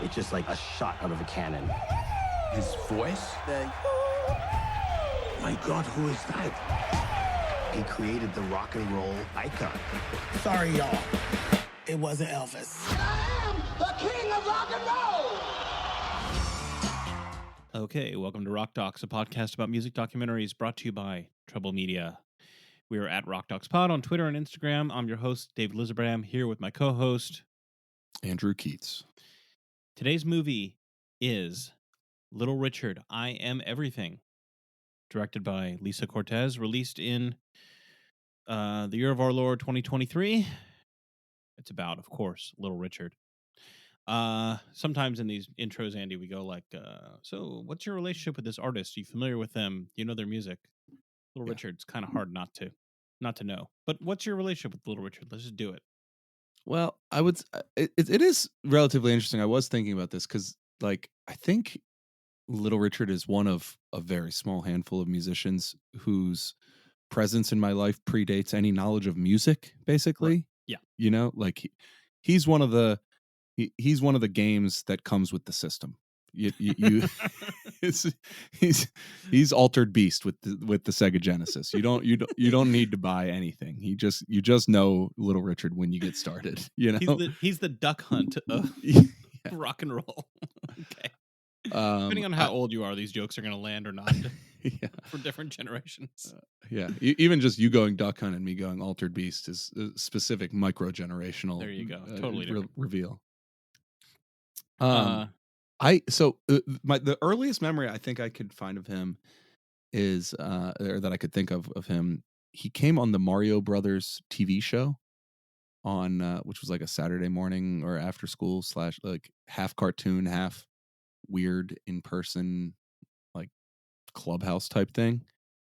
It's just like a shot out of a cannon. His voice? My God, who is that? He created the rock and roll icon. Sorry, y'all. It wasn't Elvis. I am the king of rock and roll! Okay, welcome to Rock Docs, a podcast about music documentaries brought to you by Treble Media. We are at Rock Docs Pod on Twitter and Instagram. I'm your host, Dave Lizerbram, here with my co-host, Andrew Keatts. Today's movie is Little Richard, I Am Everything, directed by Lisa Cortes, released in the year of our Lord 2023. It's about, of course, Little Richard. Sometimes in these intros, Andy, we go like, so what's your relationship with this artist? Are you familiar with them? Do you know their music? Little Richard's kind of hard not to know. But what's your relationship with Little Richard? Let's just do it. Well, I would. It is relatively interesting. I was thinking about this because, like, I think Little Richard is one of a very small handful of musicians whose presence in my life predates any knowledge of music. Basically, Right. Yeah, you know, like he's one of the games that comes with the system. You he's Altered Beast with the Sega Genesis. You don't need to buy anything. You just know Little Richard when you get started. You know, he's the Duck Hunt of Yeah. rock and roll. Okay. Depending Depending on how old you are, these jokes are going to land or not Yeah. for different generations. Yeah. Even just you going Duck Hunt and me going Altered Beast is a specific micro generational. There you go. Totally different. Reveal. Uh, The earliest memory I think I could find of him is or that I could think of him. He came on the Mario Brothers TV show on which was like a Saturday morning or after school / like half cartoon, half weird in person, like Clubhouse type thing.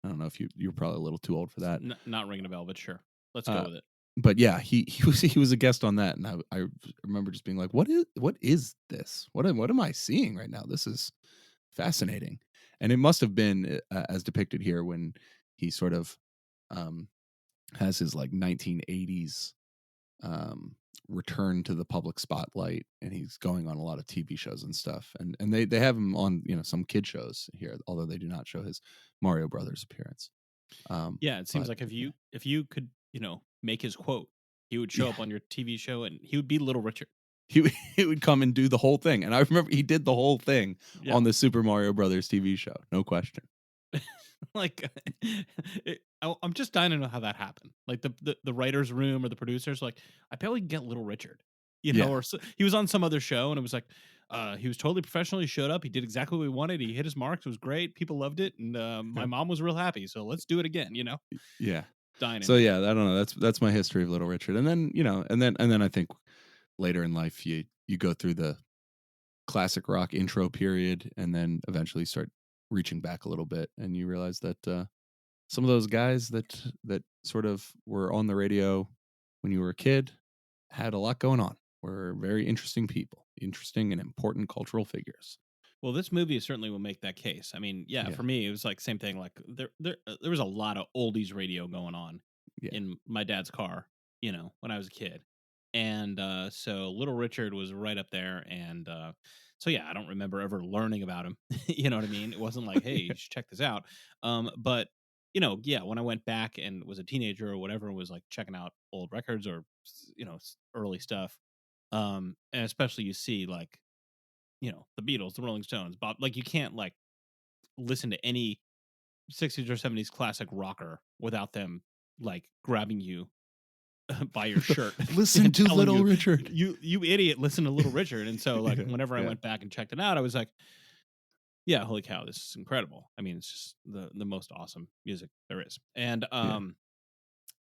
I don't know if you're probably a little too old for that. not ringing a bell, but sure. Let's go with it. But yeah, he was a guest on that, and I remember just being like, what is this? What am I seeing right now? This is fascinating, and it must have been as depicted here when he sort of has his like 1980s return to the public spotlight, and he's going on a lot of TV shows and stuff, and they have him on some kid shows here, although they do not show his Mario Brothers appearance. Yeah, it seems like if you could make his quote, he would show up on your TV show and he would be Little Richard. He would come and do the whole thing, and I remember he did the whole thing on the Super Mario Brothers TV show, no question. Like, I'm just dying to know how that happened. Like the writer's room or the producers, like, I bet we can get Little Richard, or he was on some other show and it was like, he was totally professional. He showed up. He did exactly what we wanted. He hit his marks. It was great. People loved it, and my mom was real happy. So let's do it again. Yeah. Dying. So yeah, I don't know. That's my history of Little Richard, and then and then I think later in life you go through the classic rock intro period, and then eventually start reaching back a little bit, and you realize that some of those guys that sort of were on the radio when you were a kid had a lot going on. Were very interesting people, interesting and important cultural figures. Well, this movie certainly will make that case. I mean, yeah. For me, it was like same thing. Like there was a lot of oldies radio going on in my dad's car, when I was a kid, and so Little Richard was right up there, and so yeah, I don't remember ever learning about him. You know what I mean? It wasn't like, hey, you should check this out. But when I went back and was a teenager or whatever, and was like checking out old records or early stuff, and especially you see like, the Beatles, the Rolling Stones, Bob, like you can't like listen to any 60s or 70s classic rocker without them like grabbing you by your shirt. Listen to Little Richard. You idiot, listen to Little Richard. And so like whenever I went back and checked it out, I was like, yeah, holy cow, this is incredible. I mean, it's just the most awesome music there is. And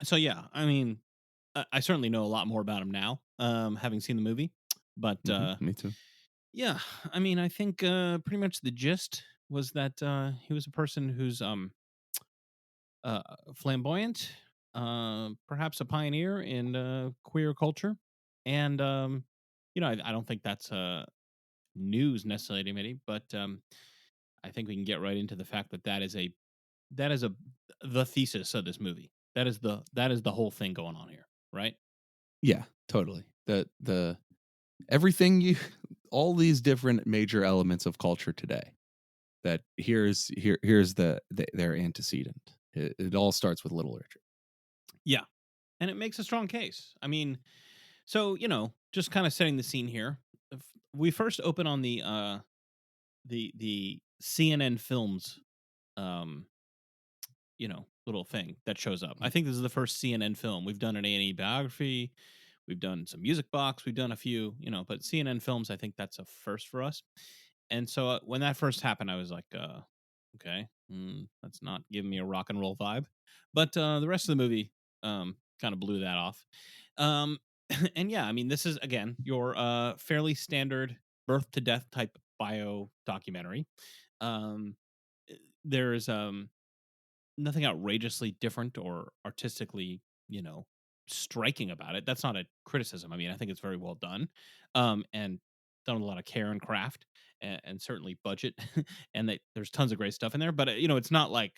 so yeah, I mean, I certainly know a lot more about him now, having seen the movie. But me too. yeah, I mean, I think pretty much the gist was that he was a person who's flamboyant, perhaps a pioneer in queer culture, and I don't think that's news necessarily to anybody, but I think we can get right into the fact that is the thesis of this movie. That is the whole thing going on here, right? Yeah, totally. The everything all these different major elements of culture today. That here's their antecedent. It all starts with Little Richard. Yeah, and it makes a strong case. I mean, so just kind of setting the scene here. We first open on the CNN Films, um, little thing that shows up. I think this is the first CNN film. We've done an A&E biography, we've done some Music Box, we've done a few, but CNN Films, I think that's a first for us. And so when that first happened, I was like, okay, that's not giving me a rock and roll vibe. But the rest of the movie kind of blew that off. Um, and yeah, I mean, this is again your fairly standard birth to death type bio documentary. Um, there's nothing outrageously different or artistically, striking about it. That's not a criticism. I mean, I think it's very well done, and done with a lot of care and craft, and certainly budget, and there's tons of great stuff in there. But it's not like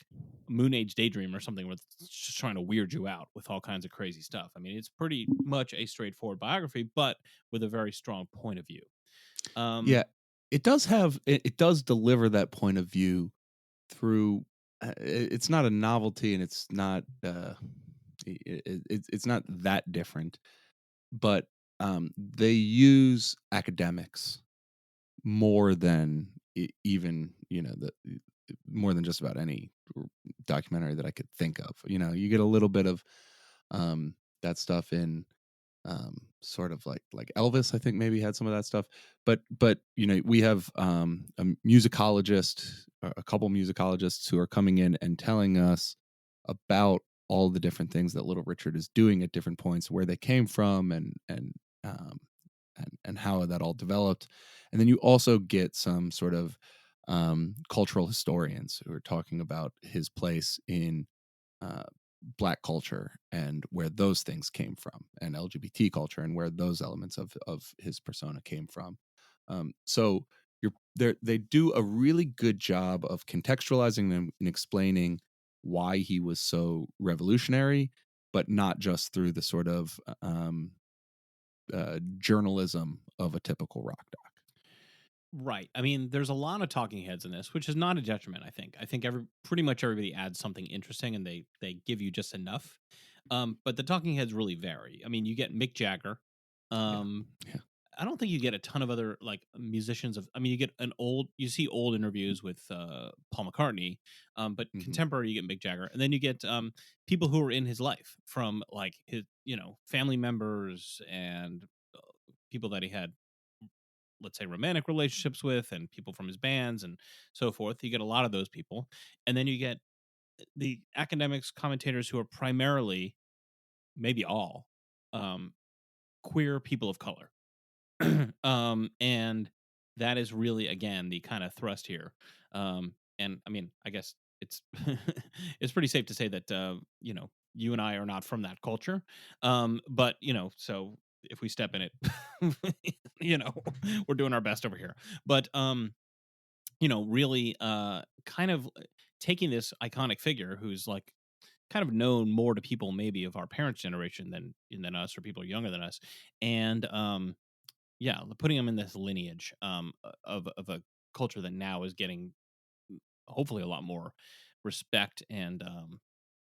Moon Age Daydream or something where it's just trying to weird you out with all kinds of crazy stuff. I mean, it's pretty much a straightforward biography, but with a very strong point of view. Yeah, it does deliver that point of view through. It's not a novelty, and it's not it's not that different, but they use academics more than even more than just about any documentary that I could think of. You get a little bit of that stuff in sort of like Elvis, I think maybe had some of that stuff, but we have a musicologist, a couple musicologists who are coming in and telling us about all the different things that Little Richard is doing at different points, where they came from, um, and how that all developed. And then you also get some sort of cultural historians who are talking about his place in uh, Black culture and where those things came from, and LGBT culture and where those elements of his persona came from. So they do a really good job of contextualizing them and explaining why he was so revolutionary, but not just through the sort of journalism of a typical rock doc. Right. I mean, there's a lot of talking heads in this, which is not a detriment. I think pretty much everybody adds something interesting, and they give you just enough. But the talking heads really vary. I mean, you get Mick Jagger. Yeah. I don't think you get a ton of other like musicians of. I mean, you get you see old interviews with Paul McCartney, but contemporary you get Mick Jagger, and then you get people who are in his life, from like his family members and people that he had, let's say, romantic relationships with, and people from his bands and so forth. You get a lot of those people, and then you get the academics, commentators who are primarily, maybe all, um, queer people of color. And that is really, again, the kind of thrust here. And I mean, I guess it's it's pretty safe to say that you and I are not from that culture. But so if we step in it, you know, we're doing our best over here. But really kind of taking this iconic figure who's like kind of known more to people maybe of our parents' generation than us, or people younger than us, and yeah, putting them in this lineage of a culture that now is getting hopefully a lot more respect, and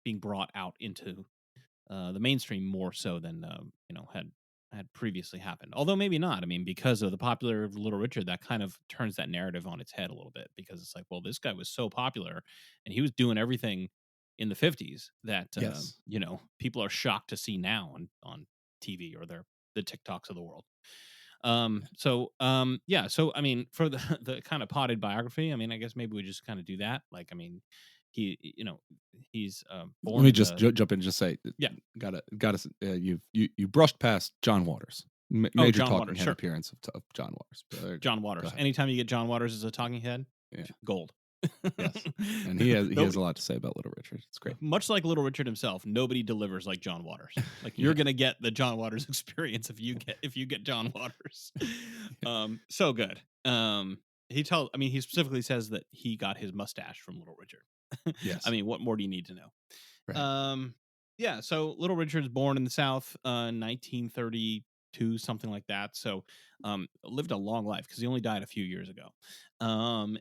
being brought out into the mainstream more so than had previously happened. Although maybe not. I mean, because of the popular Little Richard, that kind of turns that narrative on its head a little bit, because it's like, well, this guy was so popular and he was doing everything in the 50s that Yes. people are shocked to see now on TV, or the TikToks of the world. Yeah, so I mean, for the the kind of potted biography, I mean, I guess maybe we just kind of do that. Like, I mean, he's born Let me in just the jump in and just say, yeah. gotta you brushed past John Waters, major John talking Waters, head sure. appearance of John Waters. John Go Waters. ahead. Anytime you get John Waters as a talking head, Yeah. gold. Yes, and he has a lot to say about Little Richard. It's great. Much like Little Richard himself, nobody delivers like John Waters. Like, you're gonna get the John Waters experience if you get John Waters. So good. I mean, he specifically says that he got his mustache from Little Richard. Yes. I mean, what more do you need to know? Right. Yeah. So Little Richard's born in the South, 1930. 2, something like that. So lived a long life because he only died a few years ago.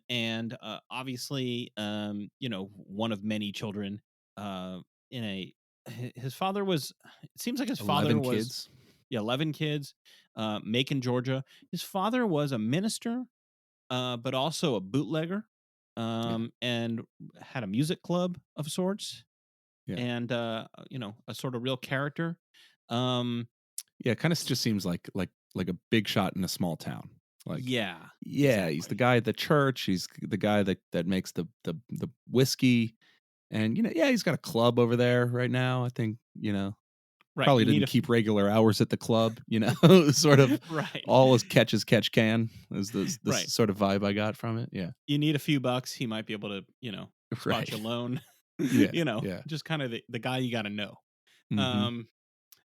And obviously, one of many children. In a his father was. It seems like his father 11 was. kids. Yeah, 11 kids. Macon, Georgia. His father was a minister, but also a bootlegger, Yeah. and had a music club of sorts, Yeah. and a sort of real character. Um, Yeah, it kind of just seems like a big shot in a small town. Like, yeah, yeah, he's the exactly. guy at the church. He's the guy that makes the whiskey, and yeah, he's got a club over there right now. I think Right. probably You need didn't a keep regular hours at the club. Sort of right, all as catch as catch can is the right. sort of vibe I got from it. Yeah, You need a few bucks. He might be able to, spot right. you a loan. Yeah, yeah. Just kind of the guy you got to know. Mm-hmm. Um,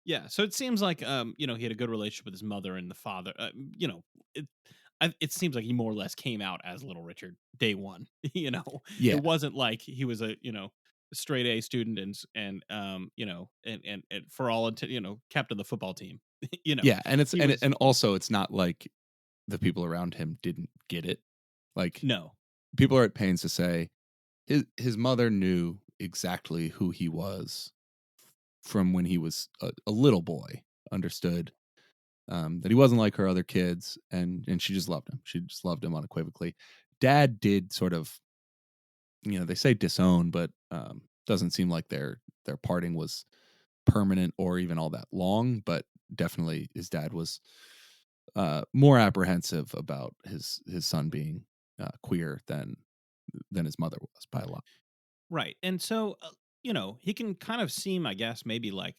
Yeah, so it seems like he had a good relationship with his mother and the father. It it seems like he more or less came out as Little Richard day one. Yeah, It wasn't like he was a straight A student and for all captain of the football team. yeah, and He was and also it's not like the people around him didn't get it. Like, no people are at pains to say his mother knew exactly who he was from when he was a little boy. Understood that he wasn't like her other kids, and she just loved him. She just loved him unequivocally. Dad did sort of, they say disown, but doesn't seem like their parting was permanent or even all that long. But definitely, his dad was more apprehensive about his son being queer than his mother was by a lot. right, and so he can kind of seem, I guess, maybe like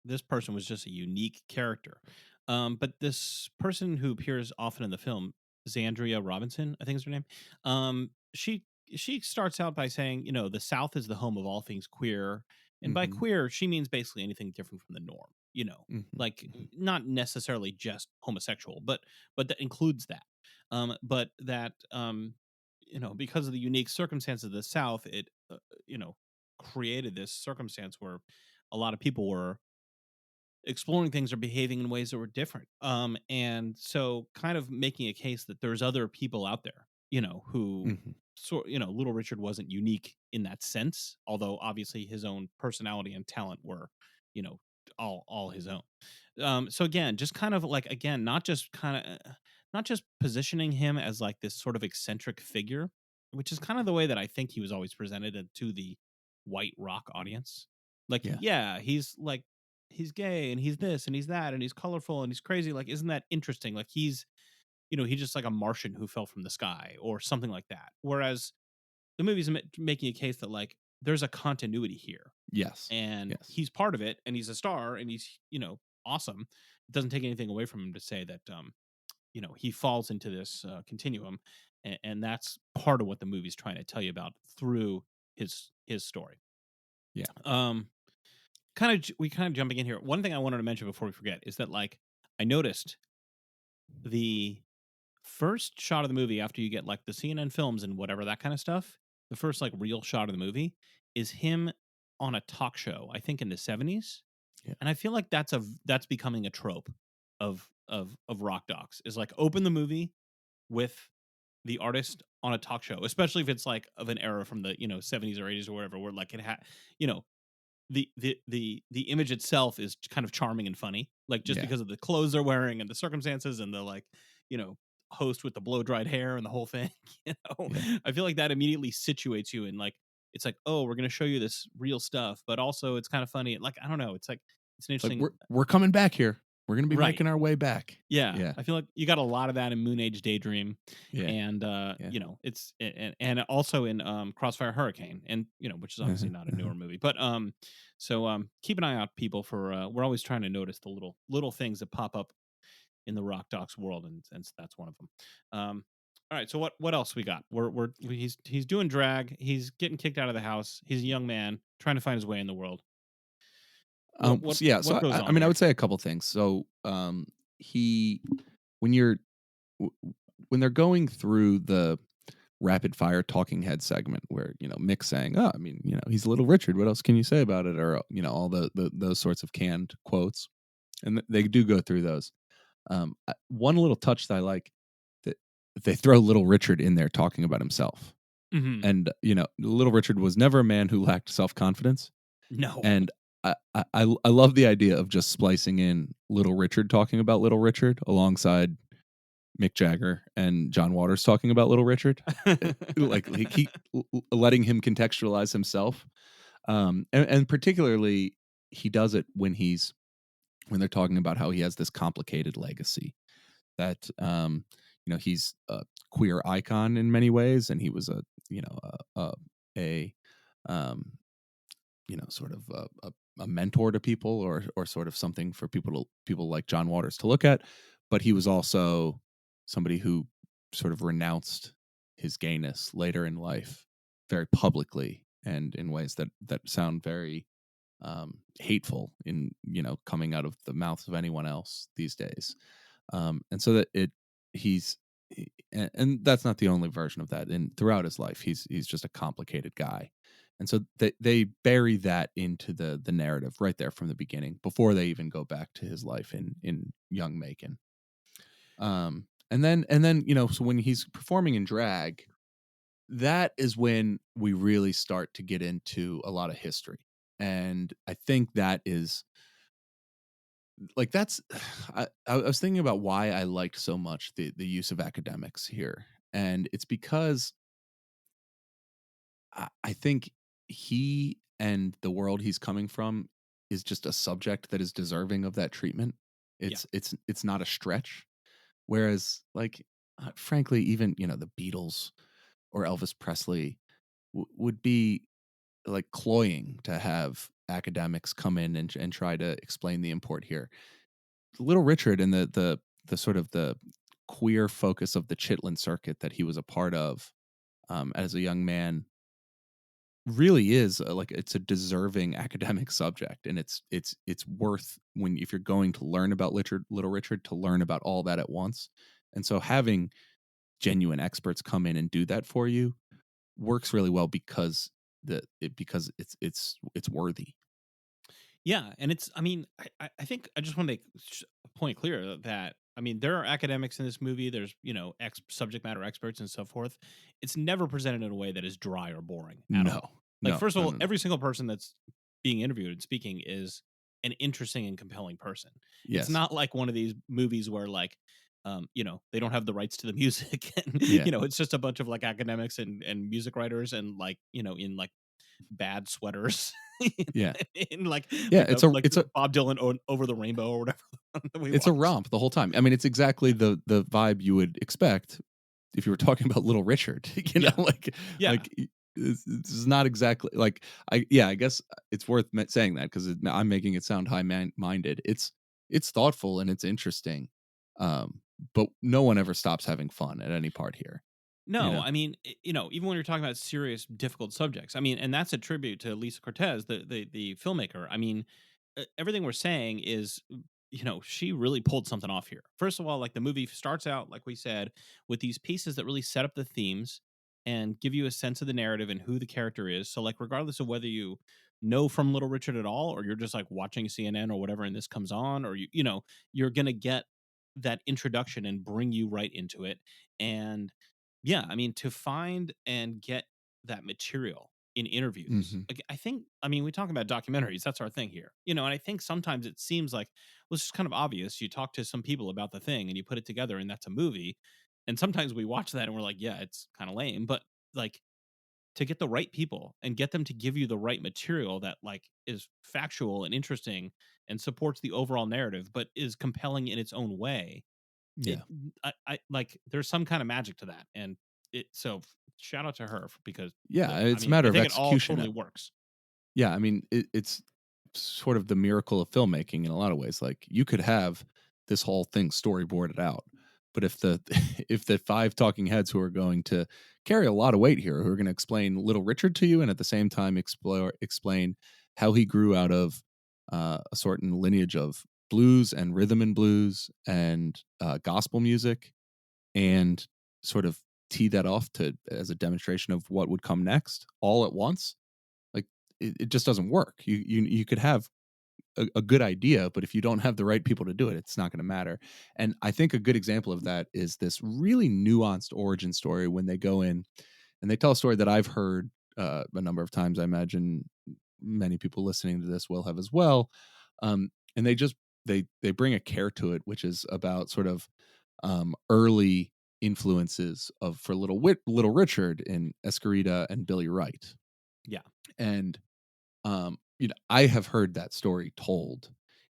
this person was just a unique character. But this person who appears often in the film, Zandria Robinson, I think is her name. She starts out by saying, the South is the home of all things queer, and by Mm-hmm. queer she means basically anything different from the norm. Mm-hmm. Like Mm-hmm. not necessarily just homosexual, but that includes that. But that because of the unique circumstances of the South, it you know created this circumstance where a lot of people were exploring things or behaving in ways that were different. And so kind of making a case that there's other people out there, who Mm-hmm. Little Richard wasn't unique in that sense, although obviously his own personality and talent were, you know, all his own. So again, just kind of like again, not just positioning him as like this sort of eccentric figure, which is kind of the way that I think he was always presented to the white rock audience. Like, Yeah. yeah, he's gay and he's this and he's that and he's colorful and he's crazy. Like, isn't that interesting? Like he's just like a Martian who fell from the sky or something like that. Whereas the movie's making a case that like there's a continuity here Yes. and Yes. he's part of it and he's a star and he's, awesome. It doesn't take anything away from him to say that, he falls into this continuum. And that's part of what the movie's trying to tell you about through his story. Yeah. We kind of jumping in here. One thing I wanted to mention before we forget is that like I noticed the first shot of the movie after you get like the CNN films and whatever that kind of stuff, the first like real shot of the movie is him on a talk show, I think in the 70s. Yeah. And I feel like that's becoming a trope of rock docs is like open the movie with the artist on a talk show, especially if it's like of an era from the 70s or 80s or whatever, where like it had you know the image itself is kind of charming and funny, like just Yeah. because of the clothes they're wearing and the circumstances and the like, you know, host with the blow dried hair and the whole thing. Yeah. I feel like that immediately situates you in like it's like, oh, we're gonna show you this real stuff, but also it's kind of funny. Like I don't know, it's like it's an It's like interesting we're coming back here. We're gonna be right. making our way back. Yeah, Yeah. I feel like you got a lot of that in Moon Age Daydream, Yeah. and Yeah. it's and also in Crossfire Hurricane, and which is obviously Uh-huh, not a uh-huh. newer movie, but so keep an eye out, people, for we're always trying to notice the little things that pop up in the Rock Docs world, and that's one of them. All right, so what else we got? He's doing drag, he's getting kicked out of the house, he's a young man trying to find his way in the world. So yeah, What so goes I on mean, I here? would say a couple things. So, he, when you're, w- when they're going through the rapid fire talking head segment where, Mick's saying, oh, I mean, he's Little Richard. What else can you say about it? Or, all those sorts of canned quotes. And they do go through those. One little touch that I like, that they throw Little Richard in there talking about himself. Mm-hmm. And, Little Richard was never a man who lacked self-confidence. No. And I love the idea of just splicing in Little Richard talking about Little Richard alongside Mick Jagger and John Waters talking about Little Richard. Like he letting him contextualize himself. And particularly he does it when they're talking about how he has this complicated legacy, that he's a queer icon in many ways, and he was a um, sort of a mentor to people, or sort of something for people like John Waters to look at. But he was also somebody who sort of renounced his gayness later in life, very publicly, and in ways that sound very hateful in coming out of the mouths of anyone else these days. And so that and that's not the only version of that. And throughout his life, he's just a complicated guy. And so they bury that into the narrative right there from the beginning, before they even go back to his life in young Macon. And then so when he's performing in drag, that is when we really start to get into a lot of history. And I think that is like, that's I was thinking about why I liked so much the use of academics here. And it's because I think he and the world he's coming from is just a subject that is deserving of that treatment. Yeah. It's not a stretch. Whereas, like, frankly, even the Beatles or Elvis Presley would be like cloying to have academics come in and try to explain the import here. Little Richard and the sort of the queer focus of the Chitlin circuit that he was a part of as a young man really is like, it's a deserving academic subject, and it's worth, if you're going to learn about Little Richard, to learn about all that at once. And so having genuine experts come in and do that for you works really well, because it's worthy. Yeah, and I mean, I think I just want to make a point clear that, I mean, there are academics in this movie. There's, subject matter experts and so forth. It's never presented in a way that is dry or boring at all. Like, No, first of all, no. every single person that's being interviewed and speaking is an interesting and compelling person. Yes. It's not like one of these movies where, like, they don't have the rights to the music, and Yeah. it's just a bunch of like academics and music writers, and like, in like bad sweaters. Yeah. In like, Yeah, it's a Bob Dylan Over the Rainbow or whatever. It's a romp the whole time. I mean, it's exactly the vibe you would expect if you were talking about Little Richard. Yeah. Like, Yeah. like this is not exactly like, I guess it's worth saying that, because I'm making it sound high-minded. It's thoughtful and it's interesting, but no one ever stops having fun at any part here. No, I mean, even when you're talking about serious, difficult subjects, I mean, and that's a tribute to Lisa Cortes, the filmmaker. I mean, everything we're saying is, she really pulled something off here. First of all, like, the movie starts out, like we said, with these pieces that really set up the themes and give you a sense of the narrative and who the character is. So, like, regardless of whether you know from Little Richard at all, or you're just like watching CNN or whatever, and this comes on, or you're gonna get that introduction and bring you right into it. And yeah, I mean, to find and get that material in interviews, Mhm. like, I think, I mean, we talk about documentaries, that's our thing here, and I think sometimes it seems like, well, it's just kind of obvious. You talk to some people about the thing and you put it together, and that's a movie. And sometimes we watch that and we're like, yeah, it's kind of lame. But, like, to get the right people and get them to give you the right material that, like, is factual and interesting and supports the overall narrative, but is compelling in its own way, it Yeah. I like, there's some kind of magic to that. And shout out to her, because Yeah, I it's a mean, matter I of think it all execution. totally works. Yeah, I mean, it's sort of the miracle of filmmaking in a lot of ways. Like, you could have this whole thing storyboarded out, but if the if the five talking heads who are going to carry a lot of weight here, who are going to explain Little Richard to you, and at the same time explain how he grew out of a certain lineage of blues and rhythm and blues and gospel music, and sort of tee that off to as a demonstration of what would come next all at once, like, it just doesn't work. You could have a good idea, but if you don't have the right people to do it, it's not going to matter. And I think a good example of that is this really nuanced origin story when they go in and they tell a story that I've heard a number of times. I imagine many people listening to this will have as well. And they bring a care to it, which is about sort of early influences for Little Richard in Escarita and Billy Wright. Yeah. And I have heard that story told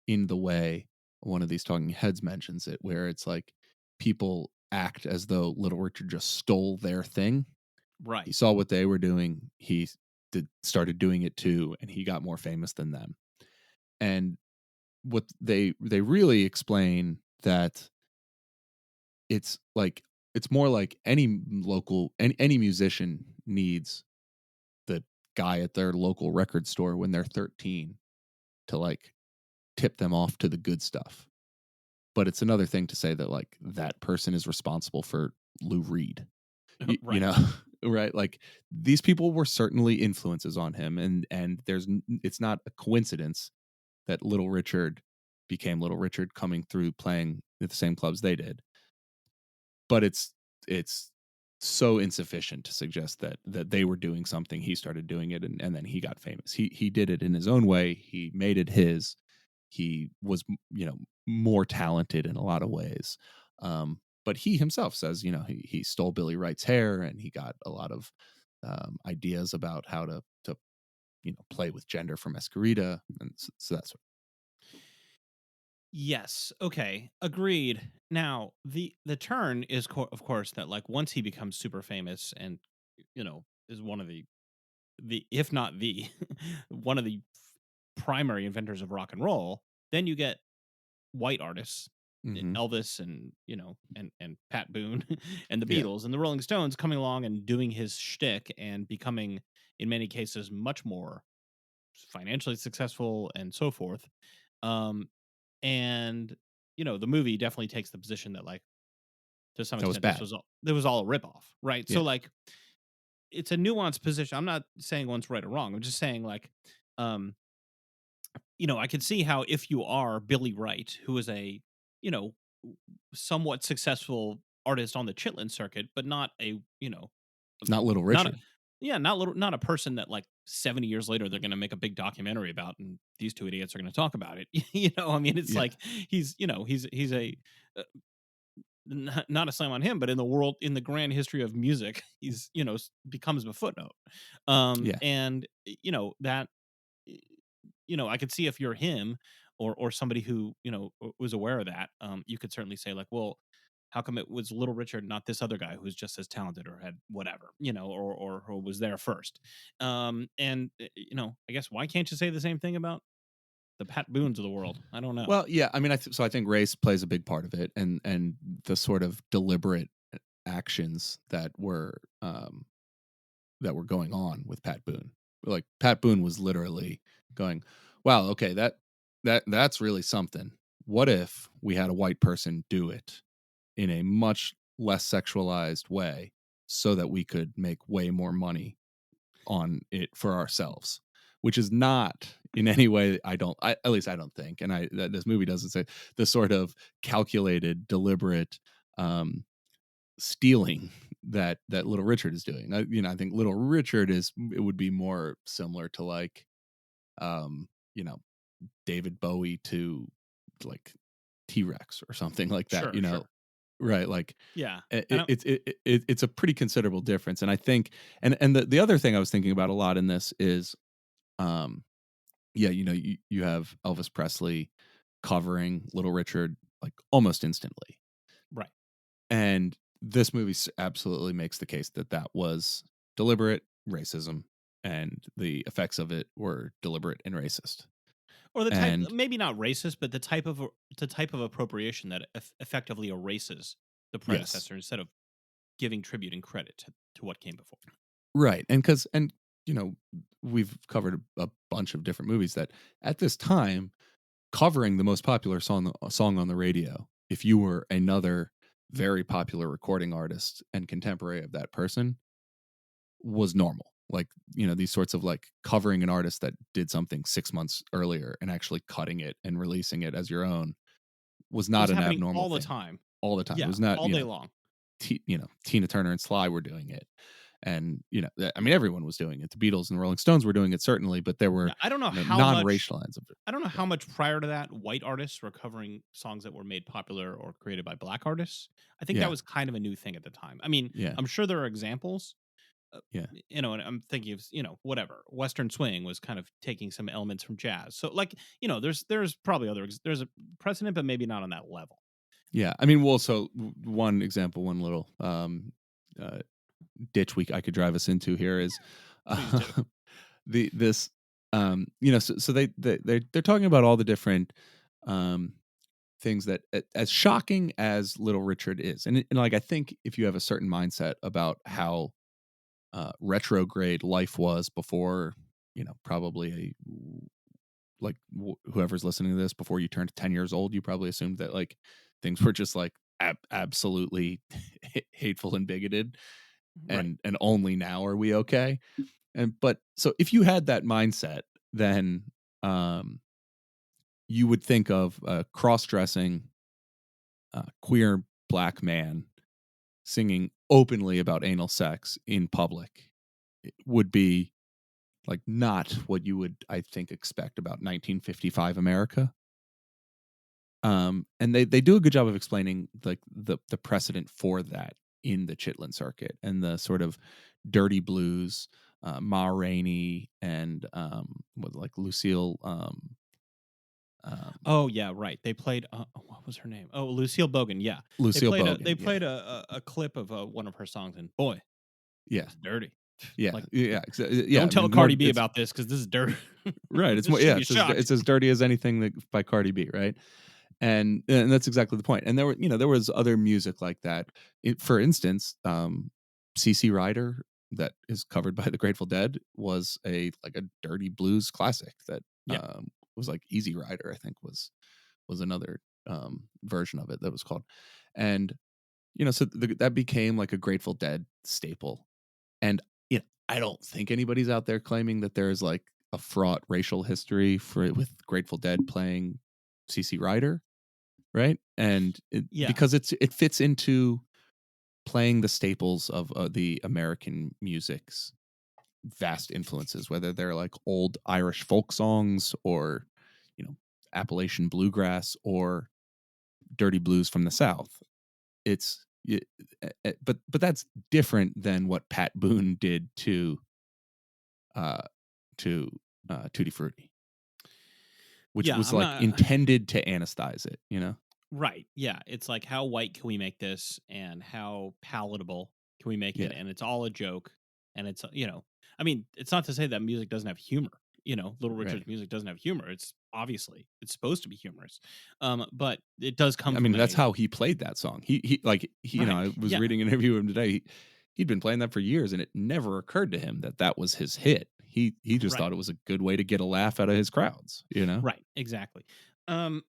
in the way one of these talking heads mentions it, where it's like people act as though Little Richard just stole their thing. Right. He saw what they were doing. He started doing it too, and he got more famous than them. And what they really explain that it's more like any musician needs the guy at their local record store when they're 13 to like tip them off to the good stuff. But it's another thing to say that like that person is responsible for Lou Reed. Right. You know, right? Like these people were certainly influences on him, and it's not a coincidence that Little Richard became Little Richard coming through playing at the same clubs they did. But it's so insufficient to suggest that they were doing something. He started doing it, and then he got famous. He did it in his own way. He made it his. He was, more talented in a lot of ways. But he himself says, he stole Billy Wright's hair, and he got a lot of ideas about how to play with gender from Escarita, and so that's what. Yes. Okay. Agreed. Now, the turn is of course that like once he becomes super famous and is one of the if not the one of the primary inventors of rock and roll, then you get white artists, Mm-hmm. Elvis and and Pat Boone and the Yeah. Beatles and the Rolling Stones coming along and doing his shtick and becoming in many cases much more financially successful and so forth. And the movie definitely takes the position that like to some That was extent bad. this was all a ripoff, right? Yeah. So like it's a nuanced position. I'm not saying one's right or wrong. I'm just saying like I could see how if you are Billy Wright, who is a somewhat successful artist on the Chitlin circuit, but not a Not Little not Richard. not a person that like 70 years later they're going to make a big documentary about and these two idiots are going to talk about it. I mean it's like he's he's a not a slam on him, but in the grand history of music, he's becomes a footnote. And that I could see if you're him or somebody who was aware of that, you could certainly say like, well, how come it was Little Richard, not this other guy who's just as talented or had whatever, or who was there first? And I guess why can't you say the same thing about the Pat Boones of the world? I don't know. Well, yeah, I mean, so I think race plays a big part of it, and the sort of deliberate actions that were going on with Pat Boone. Like Pat Boone was literally going, "Wow, okay, that's really something. What if we had a white person do it in a much less sexualized way, so that we could make way more money on it for ourselves?" Which is not in any way, at least I don't think, and this movie doesn't say, the sort of calculated, deliberate stealing that Little Richard is doing. I think Little Richard it would be more similar to like, David Bowie to like T-Rex or something like that. Sure. Right? Like, Yeah, it's a pretty considerable difference, and I think, and the other thing I was thinking about a lot in this is, you have Elvis Presley covering Little Richard like almost instantly. right. And this movie absolutely makes the case that was deliberate racism, and the effects of it were deliberate and racist. Or the type, maybe not racist, but the type of appropriation that effectively erases the predecessor instead of giving tribute and credit to what came before. Right. And we've covered a bunch of different movies that at this time, covering the most popular song on the radio, if you were another very popular recording artist and contemporary of that person, was normal. like, you know, these sorts of like covering an artist that did something 6 months earlier and actually cutting it and releasing it as your own was It not was an happening abnormal all the thing time. all the time. It Yeah, was not, all day long. you know, Tina Turner and Sly were doing it. And, you know, I mean, everyone was doing it. The Beatles and the Rolling Stones were doing it, certainly, but there were Yeah, I don't know you know, how much. non-racial ends of it. I don't know how much prior to that white artists were covering songs that were made popular or created by black artists. I think that Yeah. was kind of a new thing at the time. I mean, Yeah. I'm sure there are examples. Yeah. You know, and I'm thinking of, you know, whatever. Western swing was kind of taking some elements from jazz. So, like, you know, there's probably there's a precedent, but maybe not on that level. Yeah. I mean, well, so one example, one little uh, ditch I could drive us into here is Please do. this you know, so they're talking about all the different um things that as shocking as Little Richard is, and like I think if you have a certain mindset about how retrograde life was before, you know, probably like whoever's listening to this, before you turned 10 years old, you probably assumed that like things were just like absolutely hateful and bigoted, Right. and only now are we okay. And but so if you had that mindset, then um you would think of a cross-dressing queer black man singing openly about anal sex in public. It would be like not what you would, I think, expect about 1955 America. And they do a good job of explaining like the precedent for that in the Chitlin circuit and the sort of dirty blues, Ma Rainey and like Lucille. Oh yeah, right. They played. What was her name? Oh, Lucille Bogan. Yeah, Lucille They Bogan. played a clip of one of her songs, and boy, Yeah, it's dirty. yeah, Like, yeah, don't tell more, Cardi B about this because this is dirty. right. It's more, She'll yeah. be shocked. It's as dirty as anything by Cardi B, right? And that's exactly the point. And there were, you know, there was other music like that. For instance, CC Rider, that is covered by the Grateful Dead, was a dirty blues classic that Yeah. was like Easy Rider, I think was another version of it that was called. And you know, so that became like a Grateful Dead staple. And you know, I don't think anybody's out there claiming that there's like a fraught racial history with Grateful Dead playing CC Rider, right? And Yeah. because it fits into playing the staples of the American music's vast influences, whether they're like old Irish folk songs or, you know, Appalachian bluegrass or dirty blues from the South. It's but that's different than what Pat Boone did to Tutti Frutti, which Yeah, was I'm like not intended to anesthetize it, you know? right. Yeah, it's like how white can we make this, and how palatable can we make it, Yeah. and it's all a joke, and it's you know, I mean, it's not to say that music doesn't have humor. You know, Little Richard's Right. music doesn't have humor. It's obviously it's supposed to be humorous, but it does come I from mean, that's a how he played that song. He you know, right. I was Yeah, reading an interview with him today. He'd been playing that for years, and it never occurred to him that that was his hit. He just right. thought it was a good way to get a laugh out of his crowds, you know? Right, exactly. Um,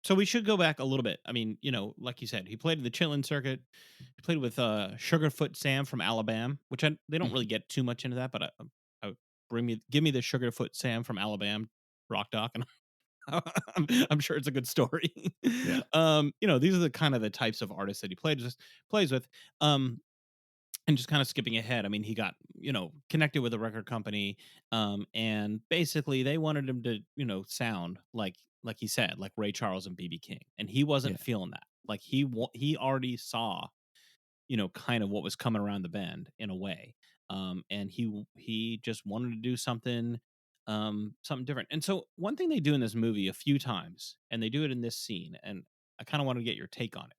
so we should go back a little bit. I mean, you know, like you said, he played the Chitlin circuit. He played with Sugarfoot Sam from Alabama, which they don't really get too much into that, but I give me the Sugarfoot Sam from Alabama rock doc, and I'm sure it's a good story. Yeah. You know, these are the kind of the types of artists that he plays with. And just kind of skipping ahead, I mean, he got, you know, connected with a record company, and basically they wanted him to, you know, sound like he said, like Ray Charles and BB King, and he wasn't Yeah. feeling that. Like he already saw, you know, kind of what was coming around the bend in a way, and he just wanted to do something, something different. And so one thing they do in this movie a few times, and they do it in this scene, and I kind of want to get your take on it,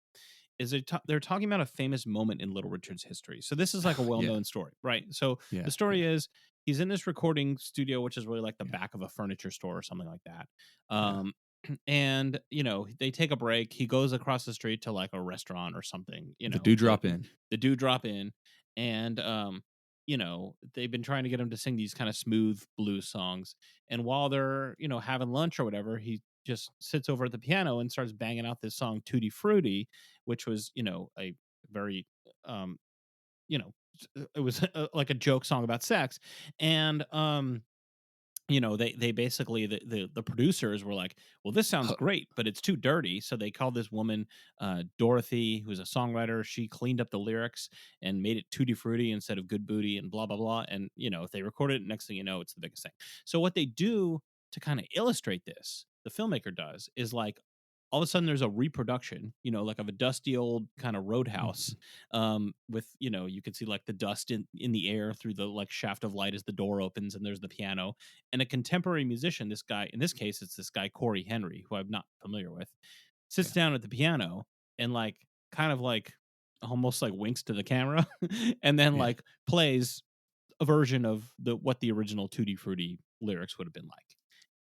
is they're talking about a famous moment in Little Richard's history. So this is like a Yeah. well-known story, right? So Yeah. the story is he's in this recording studio, which is really like the Yeah. back of a furniture store or something like that. Yeah. And you know, they take a break. He goes across the street to like a restaurant or something. You The know, Dewdrop Inn. the Dewdrop Inn, and you know, they've been trying to get him to sing these kind of smooth blues songs. And while they're, you know, having lunch or whatever, he just sits over at the piano and starts banging out this song Tutti Frutti, which was, you know, a very, you know, it was like a joke song about sex, and they basically the producers were like, well, this sounds great, but it's too dirty. So they called this woman, Dorothy, who's a songwriter. She cleaned up the lyrics and made it tutti frutti instead of good booty and blah blah blah. And if they recorded it, next thing you know, it's the biggest thing. So what they do to kind of illustrate this, the filmmaker does, is like, all of a sudden there's a reproduction, like of a dusty old kind of roadhouse, with, you can see like the dust in the air through the like shaft of light as the door opens, and there's the piano, and a contemporary musician, this guy, in this case, it's this guy, Corey Henry, who I'm not familiar with, sits down at the piano and like, kind of like almost like winks to the camera and then like plays a version of what the original Tutti Frutti lyrics would have been like.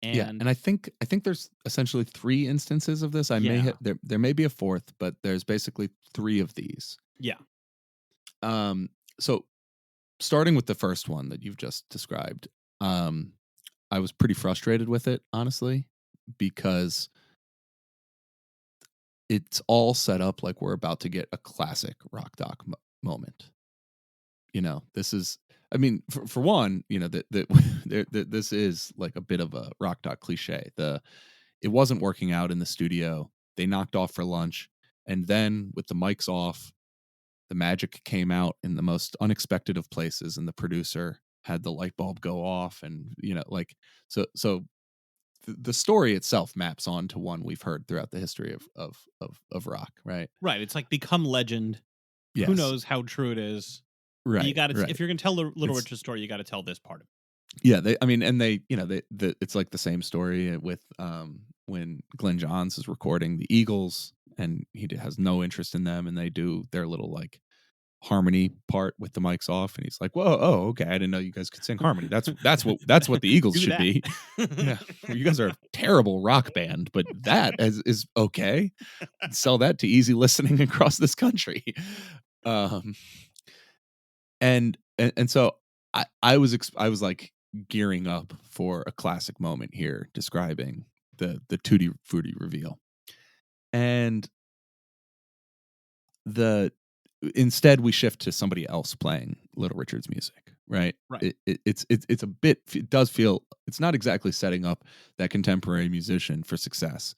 And I think there's essentially 3 instances of this. I may there may be a fourth, but there's basically 3 of these. Yeah. So starting with the first one that you've just described, I was pretty frustrated with it, honestly, because it's all set up like we're about to get a classic rock doc moment. This is, I mean, for one, this is like a bit of a rock doc cliche. It wasn't working out in the studio. They knocked off for lunch, and then with the mics off, the magic came out in the most unexpected of places, and the producer had the light bulb go off, and so the story itself maps on to one we've heard throughout the history of rock, right? Right. It's like become legend. Yes. Who knows how true it is? Right. You got to, right. if you're going to tell the Little Richard story, you got to tell this part of it. Yeah. It's like the same story with when Glenn Johns is recording the Eagles, and he has no interest in them, and they do their little like harmony part with the mics off, and he's like, "Whoa, oh, okay, I didn't know you guys could sing harmony. That's what the Eagles should be. Yeah, you guys are a terrible rock band, but that is okay. Sell that to easy listening across this country." And so I was like gearing up for a classic moment here, describing the Tutti Frutti reveal, and instead we shift to somebody else playing Little Richard's music, right? Right. It's a bit, it does feel, it's not exactly setting up that contemporary musician for success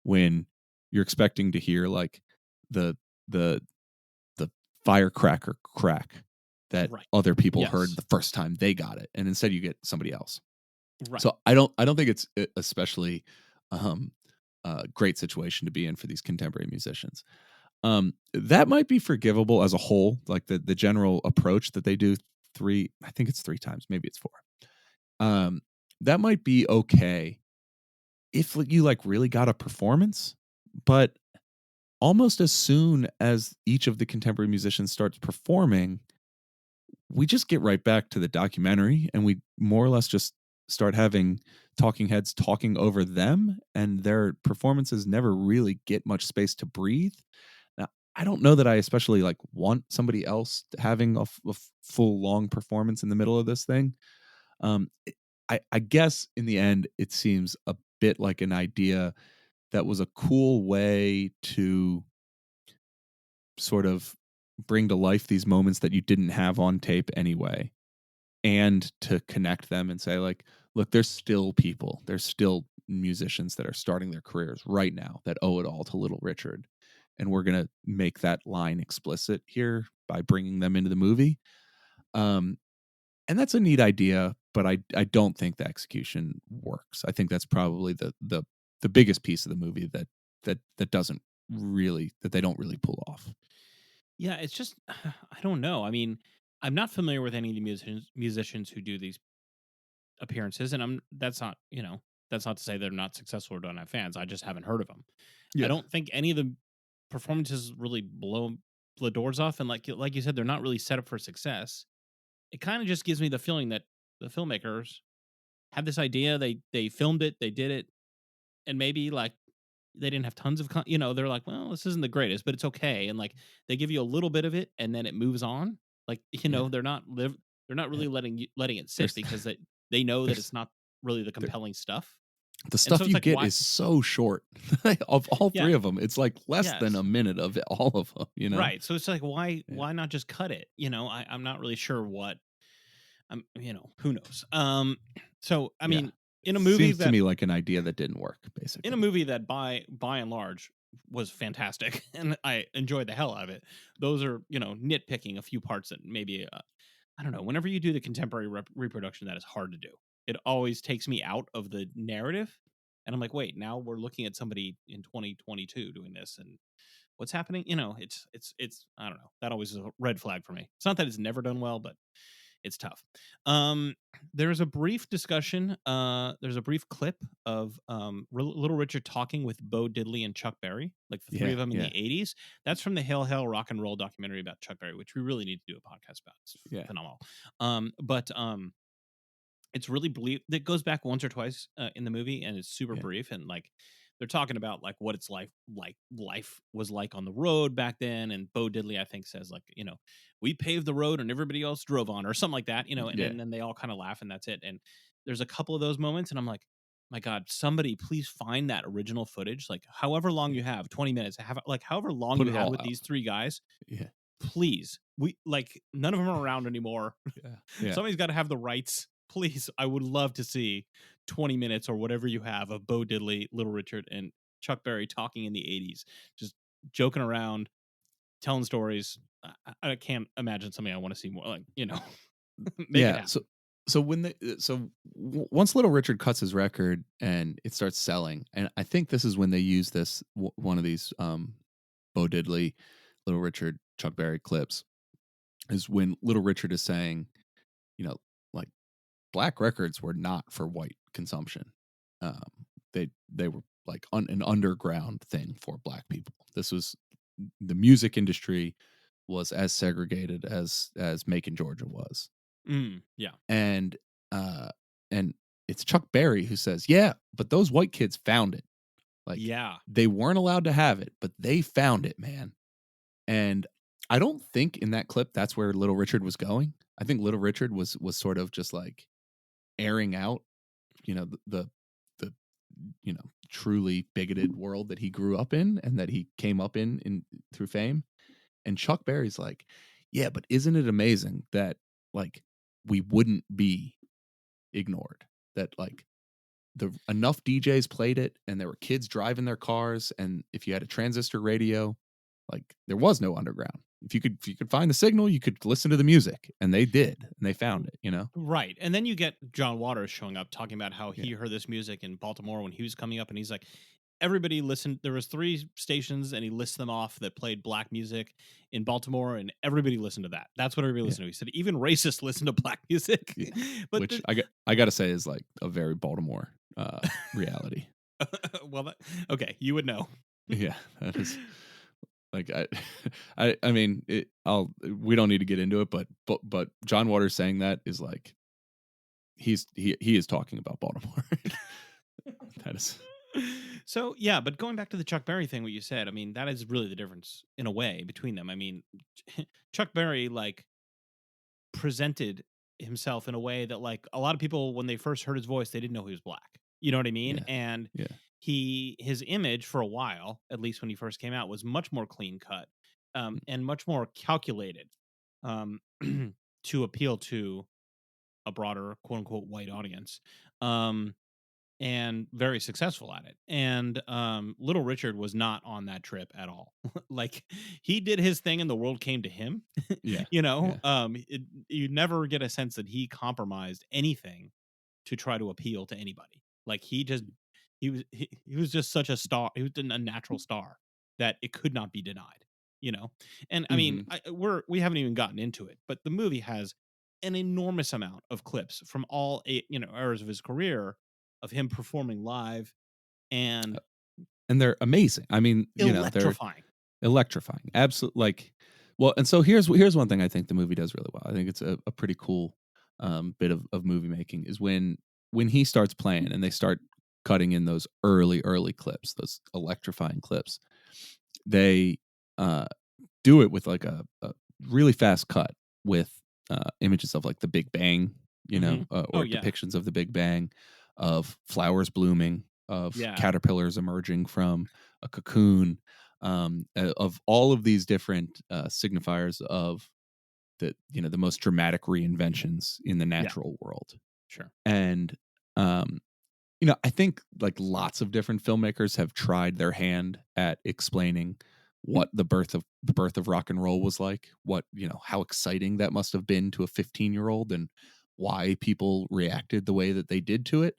when you're expecting to hear like the firecracker crack that other people heard the first time they got it, and instead you get somebody else. Right. So I don't think it's especially great situation to be in for these contemporary musicians. That might be forgivable as a whole, like the general approach that they do I think it's 3 times, maybe it's 4. That might be okay if you like really got a performance, but almost as soon as each of the contemporary musicians starts performing, we just get right back to the documentary, and we more or less just start having talking heads talking over them, and their performances never really get much space to breathe. Now, I don't know that I especially like want somebody else having a full long performance in the middle of this thing. I guess in the end, it seems a bit like an idea that was a cool way to sort of bring to life these moments that you didn't have on tape anyway, and to connect them and say like, look, there's still musicians that are starting their careers right now that owe it all to Little Richard, and we're going to make that line explicit here by bringing them into the movie. And that's a neat idea, but I don't think the execution works. I think that's probably the biggest piece of the movie that they don't really pull off. Yeah, it's just, I don't know. I mean, I'm not familiar with any of the musicians who do these appearances, and that's not to say they're not successful or don't have fans. I just haven't heard of them. Yeah. I don't think any of the performances really blow the doors off, and like you said, they're not really set up for success. It kind of just gives me the feeling that the filmmakers had this idea, they filmed it, they did it, and maybe like they didn't have tons of they're like, well, this isn't the greatest, but it's okay, and like they give you a little bit of it, and then it moves on. Like they're not really letting it sit because they know that it's not really the compelling stuff. The And so stuff it's you like, get why? is so short. Of all Yeah, three of them, it's like less than yes, a minute of all of them. You know? right. So it's like, Yeah, why not just cut it? I'm not really sure what who knows. So I yeah. mean, It in a movie seems to that me like an idea that didn't work, in a basically. movie that by and large was fantastic and I enjoyed the hell out of it. Those are, nitpicking a few parts that maybe I don't know, whenever you do the contemporary reproduction that is hard to do. It always takes me out of the narrative and I'm like, "Wait, now we're looking at somebody in 2022 doing this and what's happening?" It's I don't know. That always is a red flag for me. It's not that it's never done well, but it's tough. Um, there's a brief discussion. There's a brief clip of Little Richard talking with Bo Diddley and Chuck Berry, like the three Yeah, of them in yeah, the '80s. That's from the Hail Hail Rock and Roll documentary about Chuck Berry, which we really need to do a podcast about. It's yeah, phenomenal. But it's really brief. That goes back once or twice in the movie, and it's super yeah, brief. And like they're talking about like what it's life was like on the road back then. And Bo Diddley, I think, says like we paved the road and everybody else drove on or something like that. And yeah, then they all kind of laugh and that's it. And there's a couple of those moments, and I'm like, my God, somebody please find that original footage, like however long yeah. you have, 20 minutes, have like however long Put you it had all with out. these three guys. Yeah, Please, we like none of them are around anymore. yeah, yeah, Somebody's got to have the rights. Please, I would love to see 20 minutes or whatever you have of Bo Diddley, Little Richard, and Chuck Berry talking in the 80s, just joking around, telling stories. I can't imagine something I want to see more. Like, make it yeah. happen. So when once Little Richard cuts his record and it starts selling, and I think this is when they use this one of these Bo Diddley, Little Richard, Chuck Berry clips, is when Little Richard is saying, you know, like black records were not for white consumption. Um, they were like an underground thing for black people. This was the music industry was as segregated as Macon, Georgia was. Yeah. And uh and it's Chuck Berry who says, "Yeah, but those white kids found it. Like Yeah. they weren't allowed to have it, but they found it, man." And I don't think in that clip that's where Little Richard was going. I think Little Richard was sort of just like airing out, the truly bigoted world that he grew up in and that he came up in through fame. And Chuck Berry's like, "Yeah, but isn't it amazing that like we wouldn't be ignored? That like the enough DJs played it and there were kids driving their cars, and if you had a transistor radio, like there was no underground. If you could find the signal, you could listen to the music, and they did, and they found it. Right. And then you get John Waters showing up talking about how Yeah. he heard this music in Baltimore when he was coming up, and he's like, everybody listened. There was three stations and he lists them off that played black music in Baltimore, and everybody listened to that. That's what everybody Yeah. listened to. He said even racists listen to black music. Yeah. But Which I got to say is like a very Baltimore reality. well, okay, you would know. Yeah, that is like I mean, we don't need to get into it, but John Waters saying that is like he is talking about Baltimore. That is So yeah, but going back to the Chuck Berry thing, what you said, I mean, that is really the difference in a way between them. I mean, Chuck Berry like presented himself in a way that like a lot of people when they first heard his voice, they didn't know he was black. You know what I mean? yeah, And yeah, his image for a while, at least when he first came out, was much more clean cut, and much more calculated, um, to appeal to a broader quote unquote white audience. Um, and very successful at it. And Little Richard was not on that trip at all. Like he did his thing and the world came to him. yeah, yeah, You never get a sense that he compromised anything to try to appeal to anybody. Like he was just such a star. He was a natural star that it could not be denied. And I mean, hmm we haven't even gotten into it, but the movie has an enormous amount of clips from all eras of his career of him performing live and and they're amazing. I mean, they're electrifying. electrifying. Absolutely. Like, well, and so here's one thing I think the movie does really well. I think it's a pretty cool bit of movie making is when he starts playing and they start cutting in those early clips, those electrifying clips. They do it with like a really fast cut with images of like the Big Bang, Oh or yeah. depictions of the Big Bang, of flowers blooming, of Yeah. caterpillars emerging from a cocoon, of all of these different signifiers of the most dramatic reinventions in the Yeah. natural world. Sure. And I think like lots of different filmmakers have tried their hand at explaining what the birth of rock and roll was like, what, how exciting that must have been to a 15-year-old and why people reacted the way that they did to it.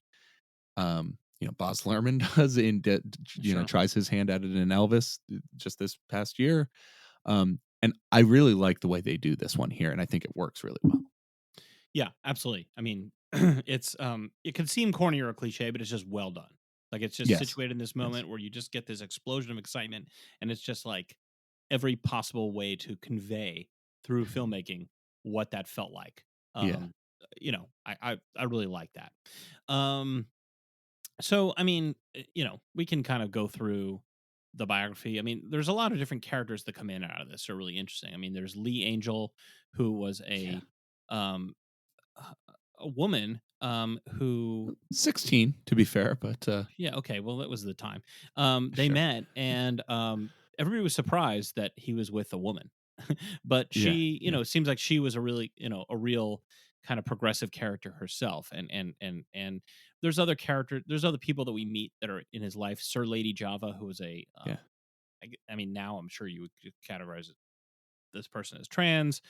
Baz Luhrmann does Sure. tries his hand at it in Elvis just this past year. And I really like the way they do this one here, and I think it works really well. Yeah, absolutely. I mean, it could seem corny or a cliche, but it's just well done. Like it's just Yes. situated in this Yes. moment where you just get this explosion of excitement, and it's just like every possible way to convey through filmmaking what that felt like. Yeah. I really like that. So I mean, we can kind of go through the biography. I mean, there's a lot of different characters that come in and out of this are really interesting. I mean, there's Lee Angel, who was um a woman who 16 to be fair, but yeah, okay, well that was the time. They sure. met, and everybody was surprised that he was with a woman. But she, it seems like she was a really, a real kind of progressive character herself. And there's other there's other people that we meet that are in his life. Sir Lady Java, who was Yeah. I mean, now I'm sure you would categorize this person as trans.